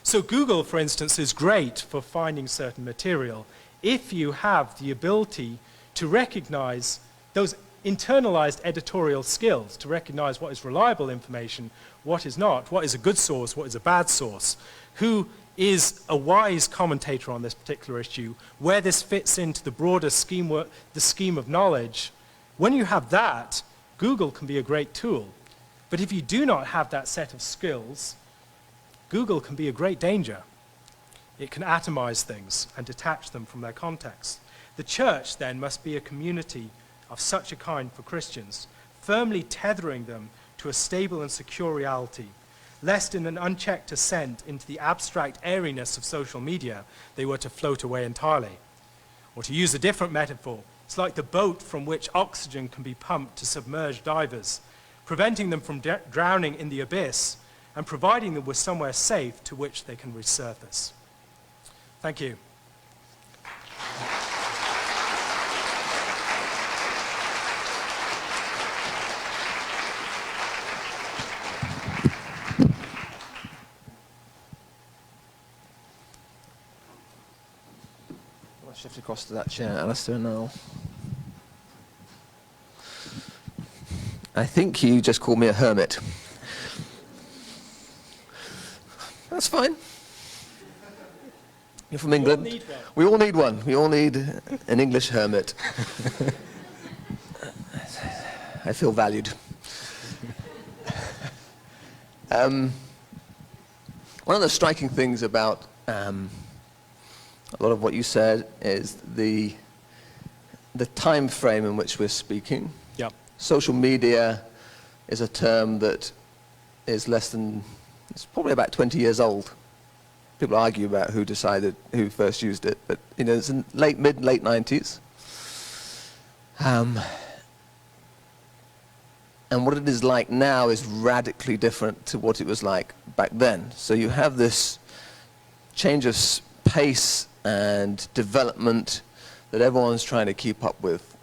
So Google, for instance, is great for finding certain material if you have the ability to recognize those internalized editorial skills, to recognize what is reliable information, what is not, what is a good source, what is a bad source, who is a wise commentator on this particular issue, where this fits into the broader scheme, the scheme of knowledge. When you have that, Google can be a great tool. But if you do not have that set of skills, Google can be a great danger. It can atomize things and detach them from their context. The church, then, must be a community of such a kind for Christians, firmly tethering them to a stable and secure reality, lest in an unchecked ascent into the abstract airiness of social media, they were to float away entirely. Or to use a different metaphor, it's like the boat from which oxygen can be pumped to submerged divers, preventing them from drowning in the abyss and providing them with somewhere safe to which they can resurface. Thank you. I'll shift across to that chair, Alastair, now. I think you just called me a hermit. That's fine. You're from England. We all need one. We all need an English hermit. I feel valued. One of the striking things about a lot of what you said is the time frame in which we're speaking. Yep. Social media is a term that is it's probably about 20 years old. People argue about who first used it, but it's in late 90s. And what it is like now is radically different to what it was like back then. So you have this change of pace and development that everyone's trying to keep up with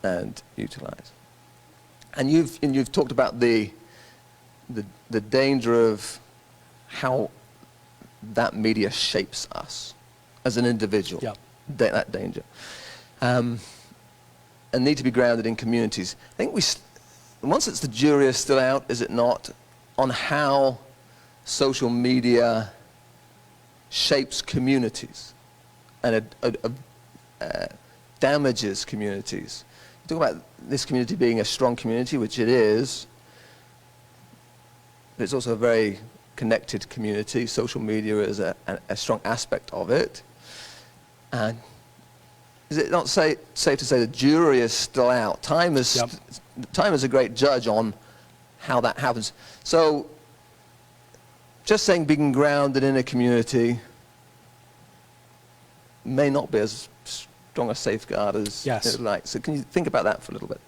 and utilize. And you've talked about the danger of how that media shapes us as an individual. Yep. That danger. And need to be grounded in communities. I think once the jury is still out, is it not, on how social media shapes communities and damages communities. You talk about this community being a strong community, which it is, but it's also a very connected community. Social media is a strong aspect of it. And is it not safe to say the jury is still out? Time is a great judge on how that happens. So just saying being grounded in a community may not be as strong a safeguard as it like. So can you think about that for a little bit?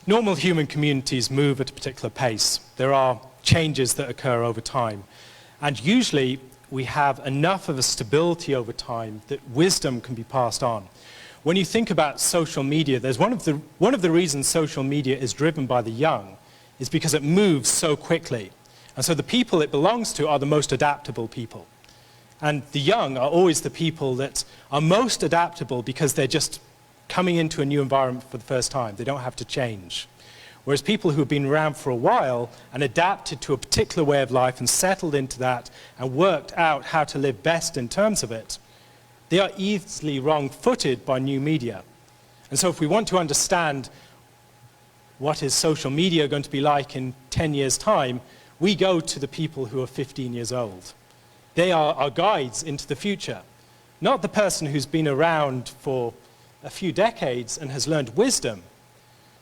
Normal human communities move at a particular pace. There are changes that occur over time. And usually we have enough of a stability over time that wisdom can be passed on. When you think about social media, there's one of the reasons social media is driven by the young is because it moves so quickly. And so the people it belongs to are the most adaptable people. And the young are always the people that are most adaptable because they're just coming into a new environment for the first time. They don't have to change. Whereas people who have been around for a while and adapted to a particular way of life and settled into that and worked out how to live best in terms of it, they are easily wrong-footed by new media. And so if we want to understand what is social media going to be like in 10 years' time, we go to the people who are 15 years old. They are our guides into the future, not the person who's been around for a few decades and has learned wisdom.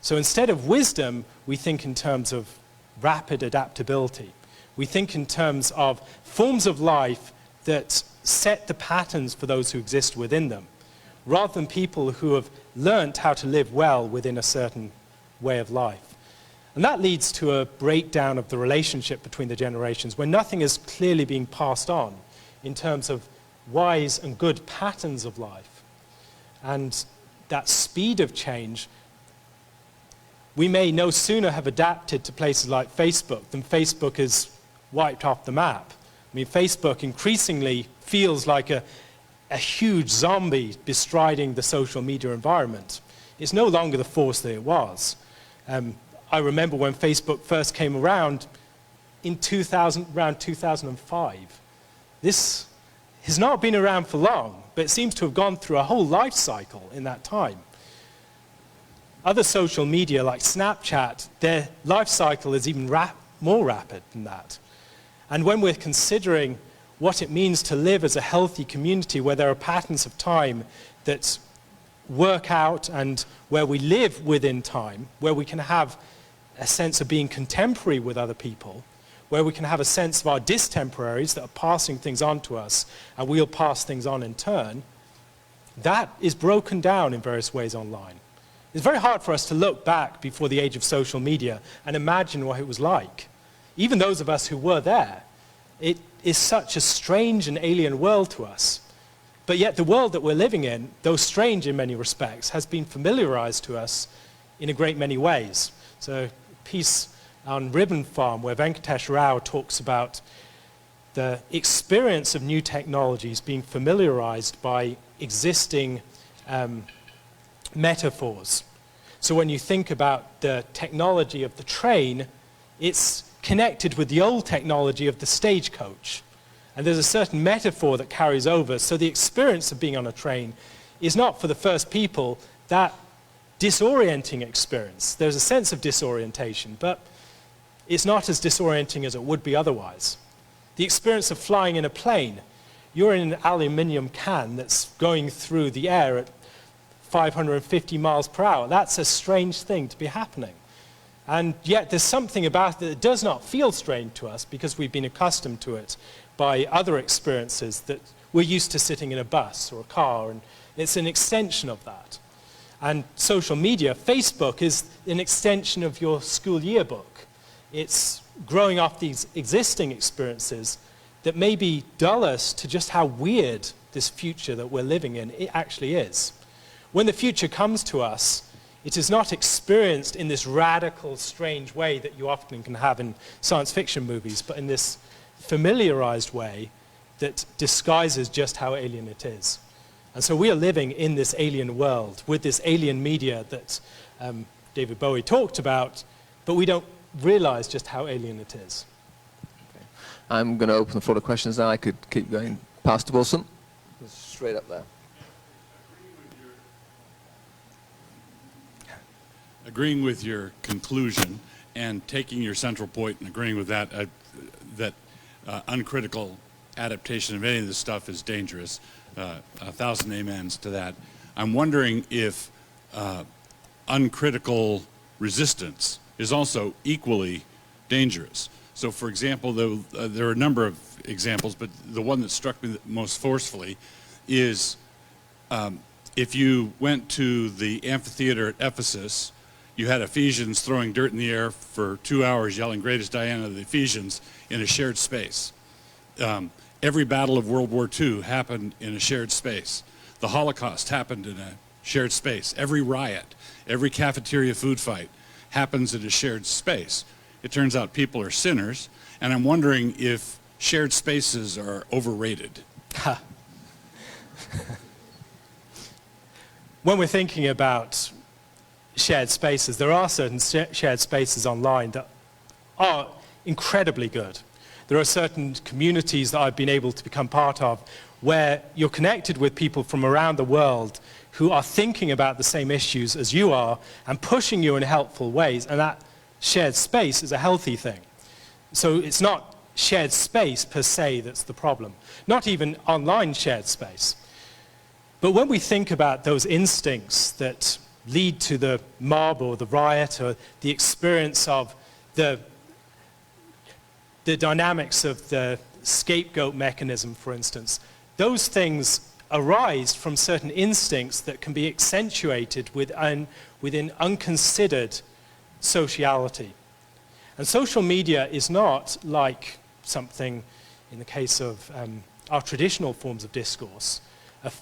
So instead of wisdom, we think in terms of rapid adaptability. We think in terms of forms of life that set the patterns for those who exist within them, rather than people who have learnt how to live well within a certain way of life. And that leads to a breakdown of the relationship between the generations, where nothing is clearly being passed on in terms of wise and good patterns of life. And that speed of change, we may no sooner have adapted to places like Facebook than Facebook is wiped off the map. I mean, Facebook increasingly feels like a huge zombie bestriding the social media environment. It's no longer the force that it was. I remember when Facebook first came around in around 2005. This has not been around for long, but it seems to have gone through a whole life cycle in that time. Other social media like Snapchat, their life cycle is even more rapid than that. And when we're considering what it means to live as a healthy community where there are patterns of time that work out and where we live within time, where we can have a sense of being contemporary with other people, where we can have a sense of our distemporaries that are passing things on to us and we'll pass things on in turn, that is broken down in various ways online. It's very hard for us to look back before the age of social media and imagine what it was like. Even those of us who were there, it is such a strange and alien world to us. But yet the world that we're living in, though strange in many respects, has been familiarized to us in a great many ways. So a piece on Ribbon Farm where Venkatesh Rao talks about the experience of new technologies being familiarized by existing metaphors. So when you think about the technology of the train, it's connected with the old technology of the stagecoach. And there's a certain metaphor that carries over. So the experience of being on a train is not for the first people that disorienting experience. There's a sense of disorientation, but it's not as disorienting as it would be otherwise. The experience of flying in a plane, you're in an aluminium can that's going through the air at 550 miles per hour. That's a strange thing to be happening. And yet there's something about it that does not feel strange to us because we've been accustomed to it by other experiences that we're used to sitting in a bus or a car, and it's an extension of that. And social media, Facebook is an extension of your school yearbook. It's growing off these existing experiences that maybe dull us to just how weird this future that we're living in it actually is. When the future comes to us, it is not experienced in this radical, strange way that you often can have in science fiction movies, but in this familiarized way that disguises just how alien it is. And so we are living in this alien world with this alien media that David Bowie talked about, but we don't realize just how alien it is. Okay. I'm going to open the floor to questions now. I could keep going. Pastor Wilson, straight up there. Agreeing with your conclusion and taking your central point and agreeing with that, that uncritical adaptation of any of this stuff is dangerous. 1,000 amens to that. I'm wondering if uncritical resistance is also equally dangerous. So, for example, there are a number of examples, but the one that struck me most forcefully is if you went to the amphitheater at Ephesus, you had Ephesians throwing dirt in the air for 2 hours yelling, "Great is Diana," the Ephesians, in a shared space. Every battle of World War II happened in a shared space. The Holocaust happened in a shared space. Every riot, every cafeteria food fight happens in a shared space. It turns out people are sinners, and I'm wondering if shared spaces are overrated. When we're thinking about shared spaces, there are certain shared spaces online that are incredibly good. There are certain communities that I've been able to become part of where you're connected with people from around the world who are thinking about the same issues as you are and pushing you in helpful ways, and that shared space is a healthy thing. So it's not shared space per se that's the problem, not even online shared space. But when we think about those instincts that lead to the mob or the riot or the experience of the dynamics of the scapegoat mechanism, for instance, those things arise from certain instincts that can be accentuated within unconsidered sociality. And social media is not like something, in the case of our traditional forms of discourse, a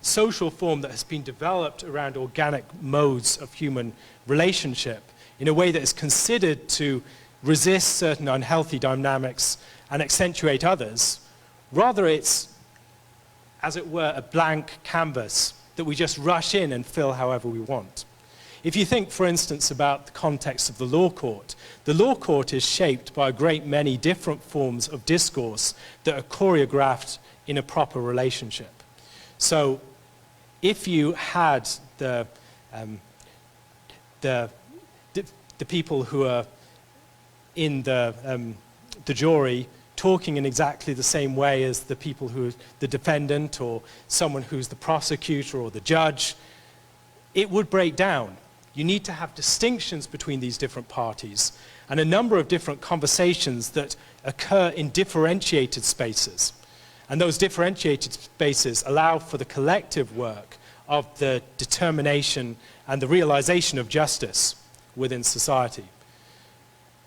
social form that has been developed around organic modes of human relationship in a way that is considered to resist certain unhealthy dynamics and accentuate others. Rather, it's, as it were, a blank canvas that we just rush in and fill however we want. If you think, for instance, about the context of the law court is shaped by a great many different forms of discourse that are choreographed in a proper relationship. So if you had the the people who are in the jury talking in exactly the same way as the people who are the defendant or someone who's the prosecutor or the judge, it would break down. You need to have distinctions between these different parties and a number of different conversations that occur in differentiated spaces. And those differentiated spaces allow for the collective work of the determination and the realization of justice within society.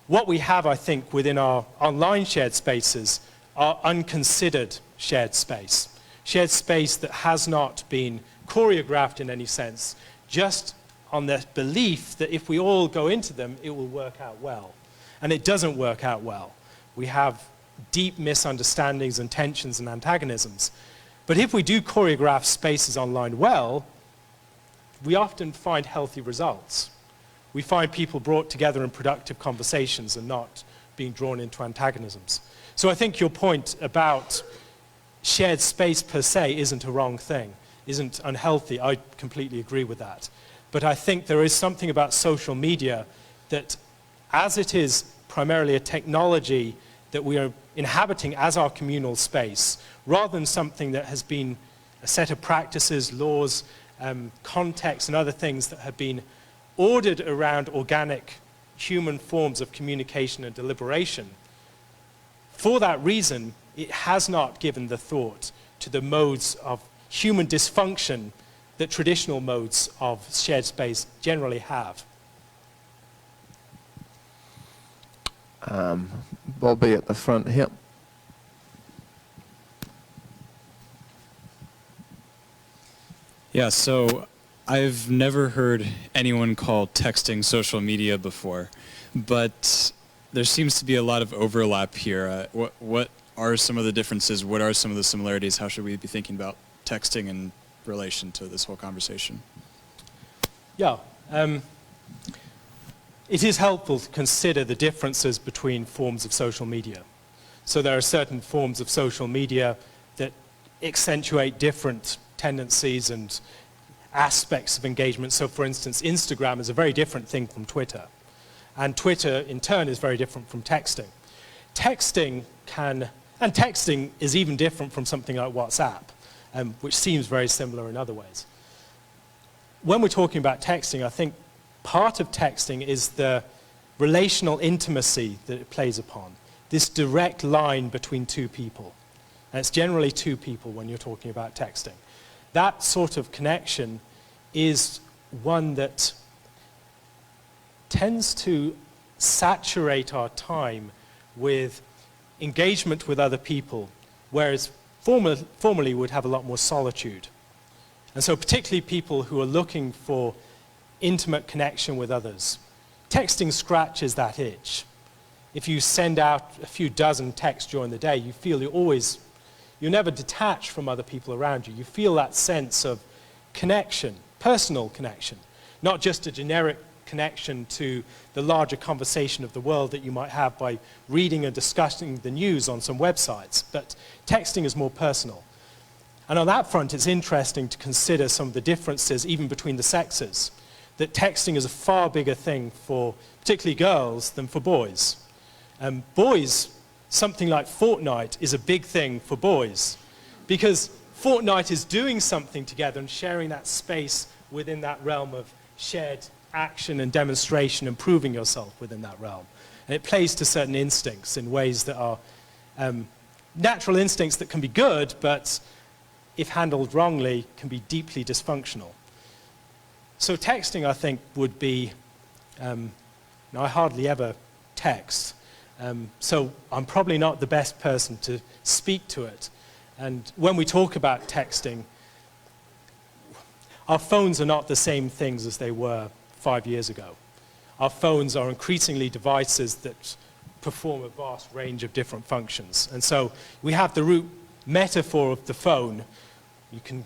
What we have, I think, within our online shared spaces are unconsidered shared space that has not been choreographed in any sense, just on the belief that if we all go into them, it will work out well. And it doesn't work out well. We have deep misunderstandings and tensions and antagonisms. But if we do choreograph spaces online well, we often find healthy results. We find people brought together in productive conversations and not being drawn into antagonisms. So I think your point about shared space per se isn't a wrong thing, isn't unhealthy. I completely agree with that. But I think there is something about social media that, as it is primarily a technology that we are inhabiting as our communal space, rather than something that has been a set of practices, laws, contexts, and other things that have been ordered around organic human forms of communication and deliberation. For that reason, it has not given the thought to the modes of human dysfunction that traditional modes of shared space generally have. Bobby at the front here. Yeah, so I've never heard anyone call texting social media before, but there seems to be a lot of overlap here. What are some of the differences? What are some of the similarities? How should we be thinking about texting in relation to this whole conversation? Yeah, it is helpful to consider the differences between forms of social media. So there are certain forms of social media that accentuate different tendencies and aspects of engagement. So for instance, Instagram is a very different thing from Twitter. And Twitter, in turn, is very different from texting. Texting is even different from something like WhatsApp, which seems very similar in other ways. When we're talking about texting, I think part of texting is the relational intimacy that it plays upon, this direct line between two people. And it's generally two people when you're talking about texting. That sort of connection is one that tends to saturate our time with engagement with other people, whereas formerly would have a lot more solitude. And so particularly people who are looking for intimate connection with others, texting scratches that itch. If you send out a few dozen texts during the day, you feel you're never detached from other people around you. You feel that sense of connection, personal connection, not just a generic connection to the larger conversation of the world that you might have by reading and discussing the news on some websites, but texting is more personal. And on that front, it's interesting to consider some of the differences even between the sexes, that texting is a far bigger thing for particularly girls than for boys. Boys, something like Fortnite is a big thing for boys because Fortnite is doing something together and sharing that space within that realm of shared action and demonstration and proving yourself within that realm. And it plays to certain instincts in ways that are natural instincts that can be good, but if handled wrongly, can be deeply dysfunctional. So texting, I think, would be, I hardly ever text, so I'm probably not the best person to speak to it. And when we talk about texting, our phones are not the same things as they were 5 years ago. Our phones are increasingly devices that perform a vast range of different functions. And so we have the root metaphor of the phone. You can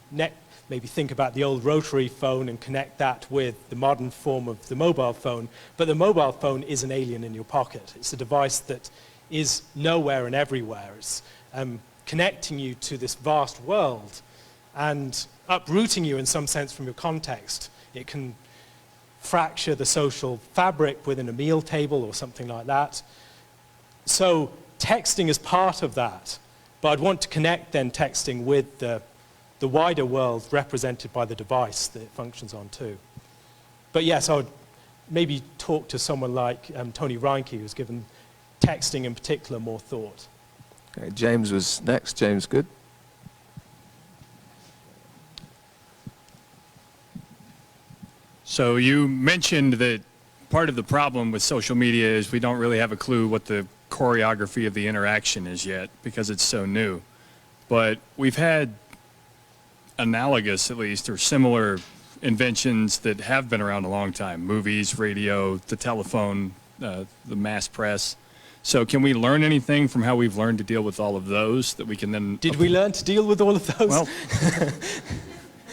maybe think about the old rotary phone and connect that with the modern form of the mobile phone. But the mobile phone is an alien in your pocket. It's a device that is nowhere and everywhere. It's connecting you to this vast world and uprooting you in some sense from your context. It can fracture the social fabric within a meal table or something like that. So texting is part of that, but I'd want to connect then texting with the wider world represented by the device that it functions on too. But yes, I would maybe talk to someone like Tony Reinke, who's given texting in particular more thought. Okay, James was next. James, good. So you mentioned that part of the problem with social media is we don't really have a clue what the choreography of the interaction is yet because it's so new. But we've had analogous, at least, or similar inventions that have been around a long time. Movies, radio, the telephone, the mass press. So can we learn anything from how we've learned to deal with all of those that we can then... Did we learn to deal with all of those? Well,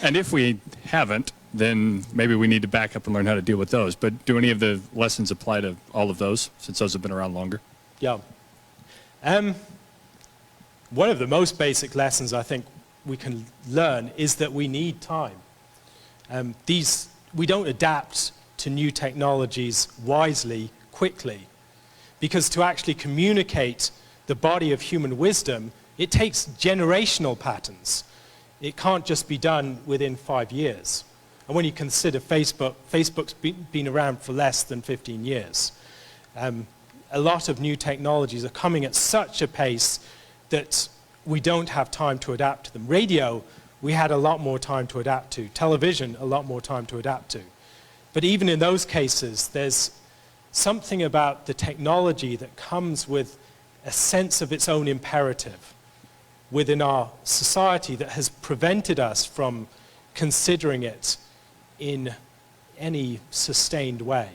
and if we haven't, then maybe we need to back up and learn how to deal with those. But do any of the lessons apply to all of those, since those have been around longer? Yeah. One of the most basic lessons I think we can learn is that we need time. We don't adapt to new technologies wisely, quickly, because to actually communicate the body of human wisdom, it takes generational patterns. It can't just be done within 5 years. And when you consider Facebook's been around for less than 15 years. A lot of new technologies are coming at such a pace that we don't have time to adapt to them. Radio, we had a lot more time to adapt to. Television, a lot more time to adapt to. But even in those cases, there's something about the technology that comes with a sense of its own imperative within our society that has prevented us from considering it in any sustained way.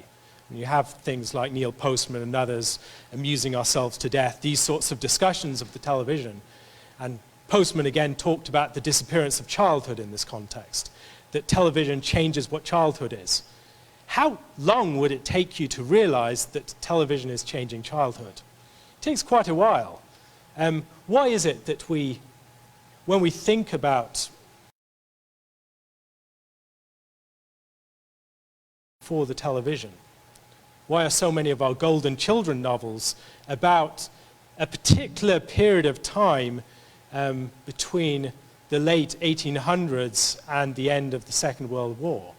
And you have things like Neil Postman and others amusing ourselves to death, these sorts of discussions of the television. And Postman again talked about the disappearance of childhood in this context, that television changes what childhood is. How long would it take you to realize that television is changing childhood? It takes quite a while. Why is it that when we think about for the television, why are so many of our golden children novels about a particular period of time between the late 1800s and the end of the Second World War,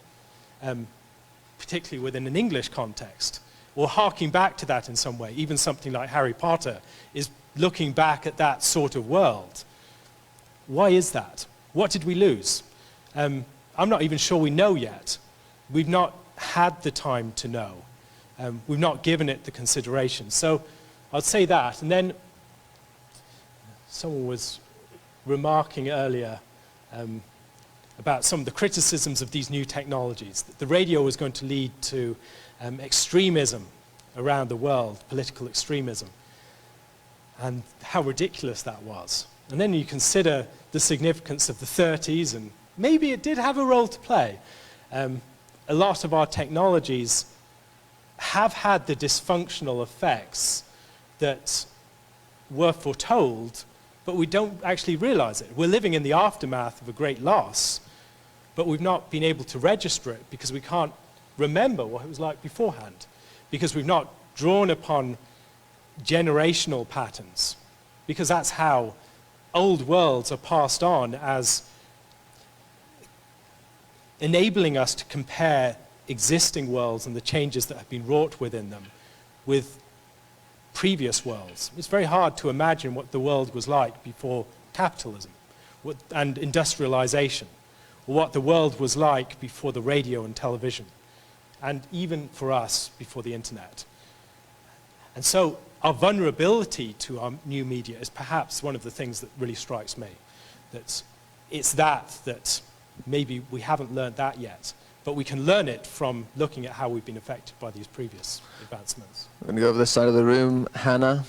particularly within an English context, or harking back to that in some way? Even something like Harry Potter is looking back at that sort of world. Why is that? What did we lose? I'm not even sure we know yet. We've not had the time to know. We've not given it the consideration. So I'd say that. And then someone was remarking earlier about some of the criticisms of these new technologies. That the radio was going to lead to extremism around the world, political extremism, and how ridiculous that was. And then you consider the significance of the 30s, and maybe it did have a role to play. A lot of our technologies have had the dysfunctional effects that were foretold, but we don't actually realize it. We're living in the aftermath of a great loss, but we've not been able to register it because we can't remember what it was like beforehand, because we've not drawn upon generational patterns, because that's how old worlds are passed on, as enabling us to compare existing worlds and the changes that have been wrought within them with previous worlds. It's very hard to imagine what the world was like before capitalism and industrialization, or what the world was like before the radio and television, and even for us before the internet. And so our vulnerability to our new media is perhaps one of the things that really strikes me. That it's that maybe we haven't learned that yet, but we can learn it from looking at how we've been affected by these previous advancements. We're going to go over this side of the room. Hannah,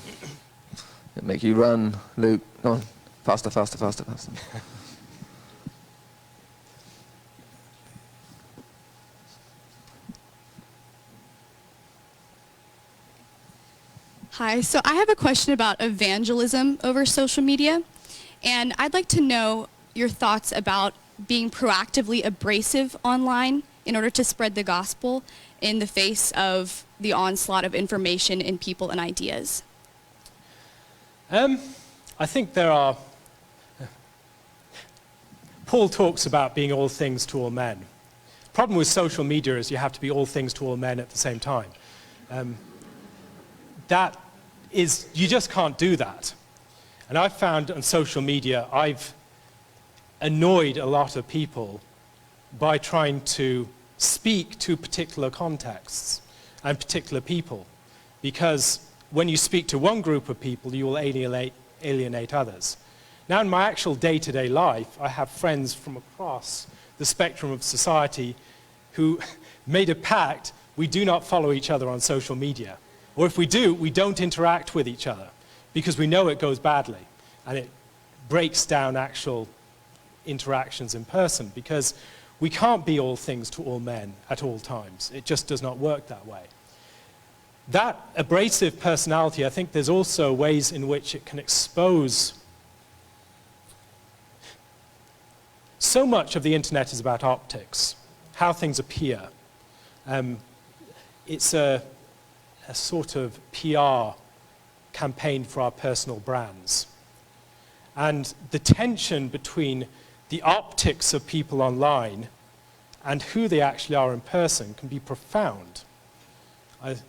it'll make you run. Luke, go on. Faster, faster, faster, faster. Hi, so I have a question about evangelism over social media, and I'd like to know your thoughts about being proactively abrasive online in order to spread the gospel in the face of the onslaught of information in people and ideas? I think there are... Paul talks about being all things to all men. The problem with social media is you have to be all things to all men at the same time. You just can't do that. And I've found on social media, I've annoyed a lot of people by trying to speak to particular contexts and particular people. Because when you speak to one group of people, you will alienate others. Now, in my actual day-to-day life, I have friends from across the spectrum of society who made a pact: we do not follow each other on social media. Or if we do, we don't interact with each other, because we know it goes badly, and it breaks down actual interactions in person, because we can't be all things to all men at all times. It just does not work that way. That abrasive personality, I think there's also ways in which it can expose. So much of the internet is about optics, how things appear. It's a sort of PR campaign for our personal brands. And the tension between the optics of people online and who they actually are in person can be profound.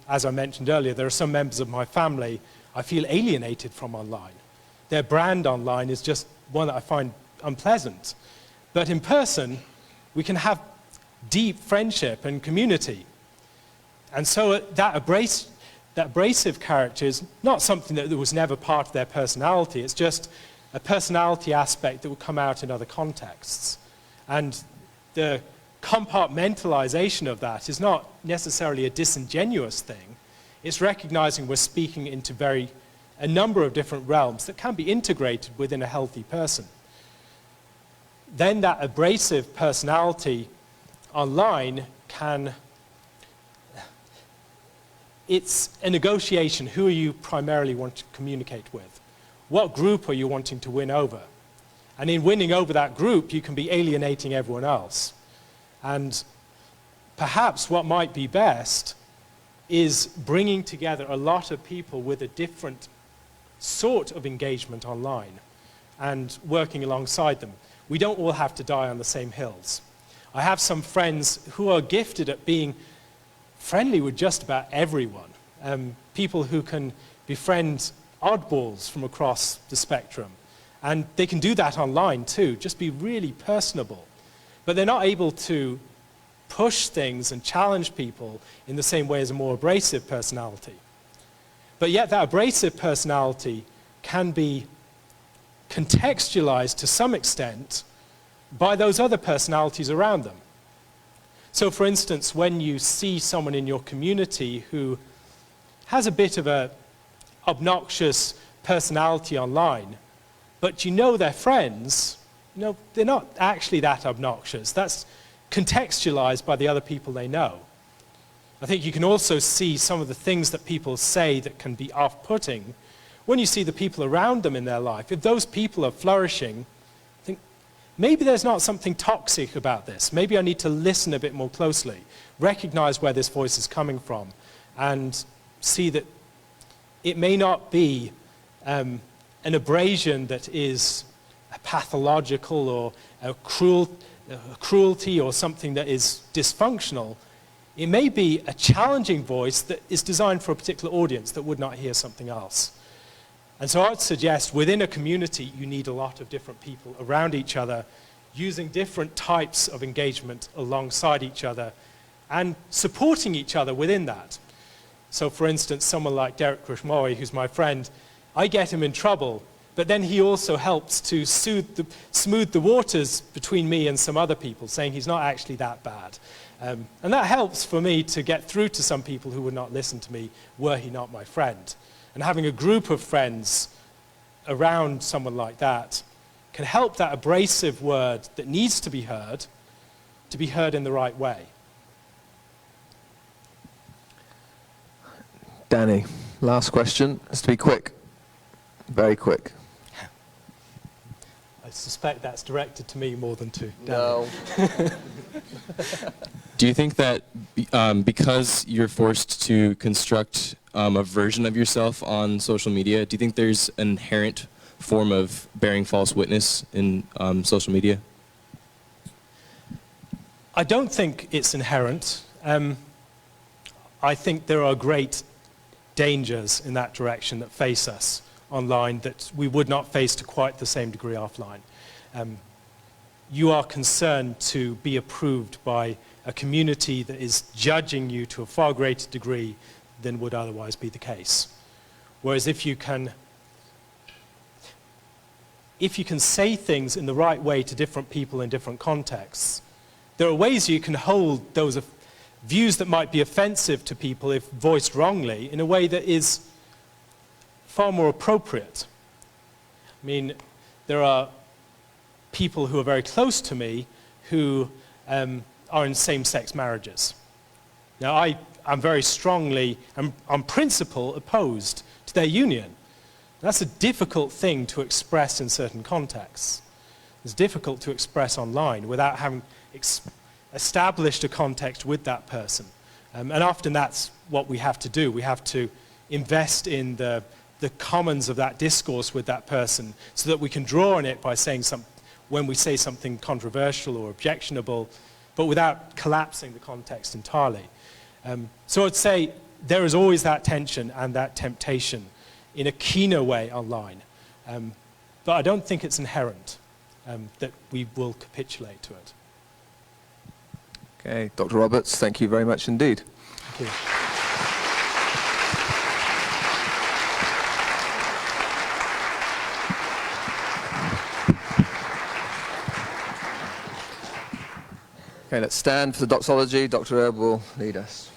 As I mentioned earlier, there are some members of my family I feel alienated from online. Their brand online is just one that I find unpleasant. But in person, we can have deep friendship and community. And so that abrasive character is not something that was never part of their personality. It's just a personality aspect that will come out in other contexts. And the compartmentalization of that is not necessarily a disingenuous thing. It's recognizing we're speaking into a number of different realms that can be integrated within a healthy person. Then that abrasive personality online it's a negotiation. Who are you primarily want to communicate with? What group are you wanting to win over? And in winning over that group, you can be alienating everyone else. And perhaps what might be best is bringing together a lot of people with a different sort of engagement online and working alongside them. We don't all have to die on the same hills. I have some friends who are gifted at being friendly with just about everyone. People who can befriend oddballs from across the spectrum. And they can do that online too, just be really personable. But they're not able to push things and challenge people in the same way as a more abrasive personality. But yet that abrasive personality can be contextualized to some extent by those other personalities around them. So for instance, when you see someone in your community who has a bit of an obnoxious personality online, but you know they're friends, they're not actually that obnoxious. That's contextualized by the other people they know. I think you can also see some of the things that people say that can be off-putting when you see the people around them in their life. If those people are flourishing, think maybe there's not something toxic about this. Maybe I need to listen a bit more closely, recognize where this voice is coming from, and see that it may not be an abrasion that is a pathological or a cruelty or something that is dysfunctional. It may be a challenging voice that is designed for a particular audience that would not hear something else. And so I'd suggest within a community, you need a lot of different people around each other, using different types of engagement alongside each other and supporting each other within that. So for instance, someone like Derek Krishmoy, who's my friend, I get him in trouble, but then he also helps to smooth the waters between me and some other people, saying he's not actually that bad. And that helps for me to get through to some people who would not listen to me were he not my friend. And having a group of friends around someone like that can help that abrasive word that needs to be heard in the right way. Danny, last question. Has to be quick. Very quick. I suspect that's directed to me more than to Danny. No. Do you think that because you're forced to construct a version of yourself on social media, do you think there's an inherent form of bearing false witness in social media? I don't think it's inherent. I think there are great dangers in that direction that face us online that we would not face to quite the same degree offline. You are concerned to be approved by a community that is judging you to a far greater degree than would otherwise be the case. Whereas if you can say things in the right way to different people in different contexts, there are ways you can hold those views that might be offensive to people if voiced wrongly in a way that is far more appropriate. I mean, there are people who are very close to me who are in same-sex marriages. Now, I'm very strongly, on principle, opposed to their union. That's a difficult thing to express in certain contexts. It's difficult to express online without having established a context with that person. And often that's what we have to do. We have to invest in the commons of that discourse with that person so that we can draw on it by saying when we say something controversial or objectionable, but without collapsing the context entirely. So I'd say there is always that tension and that temptation in a keener way online. But I don't think it's inherent that we will capitulate to it. Okay, Dr. Roberts, thank you very much indeed. Thank you. Okay, let's stand for the doxology. Dr. Erb will lead us.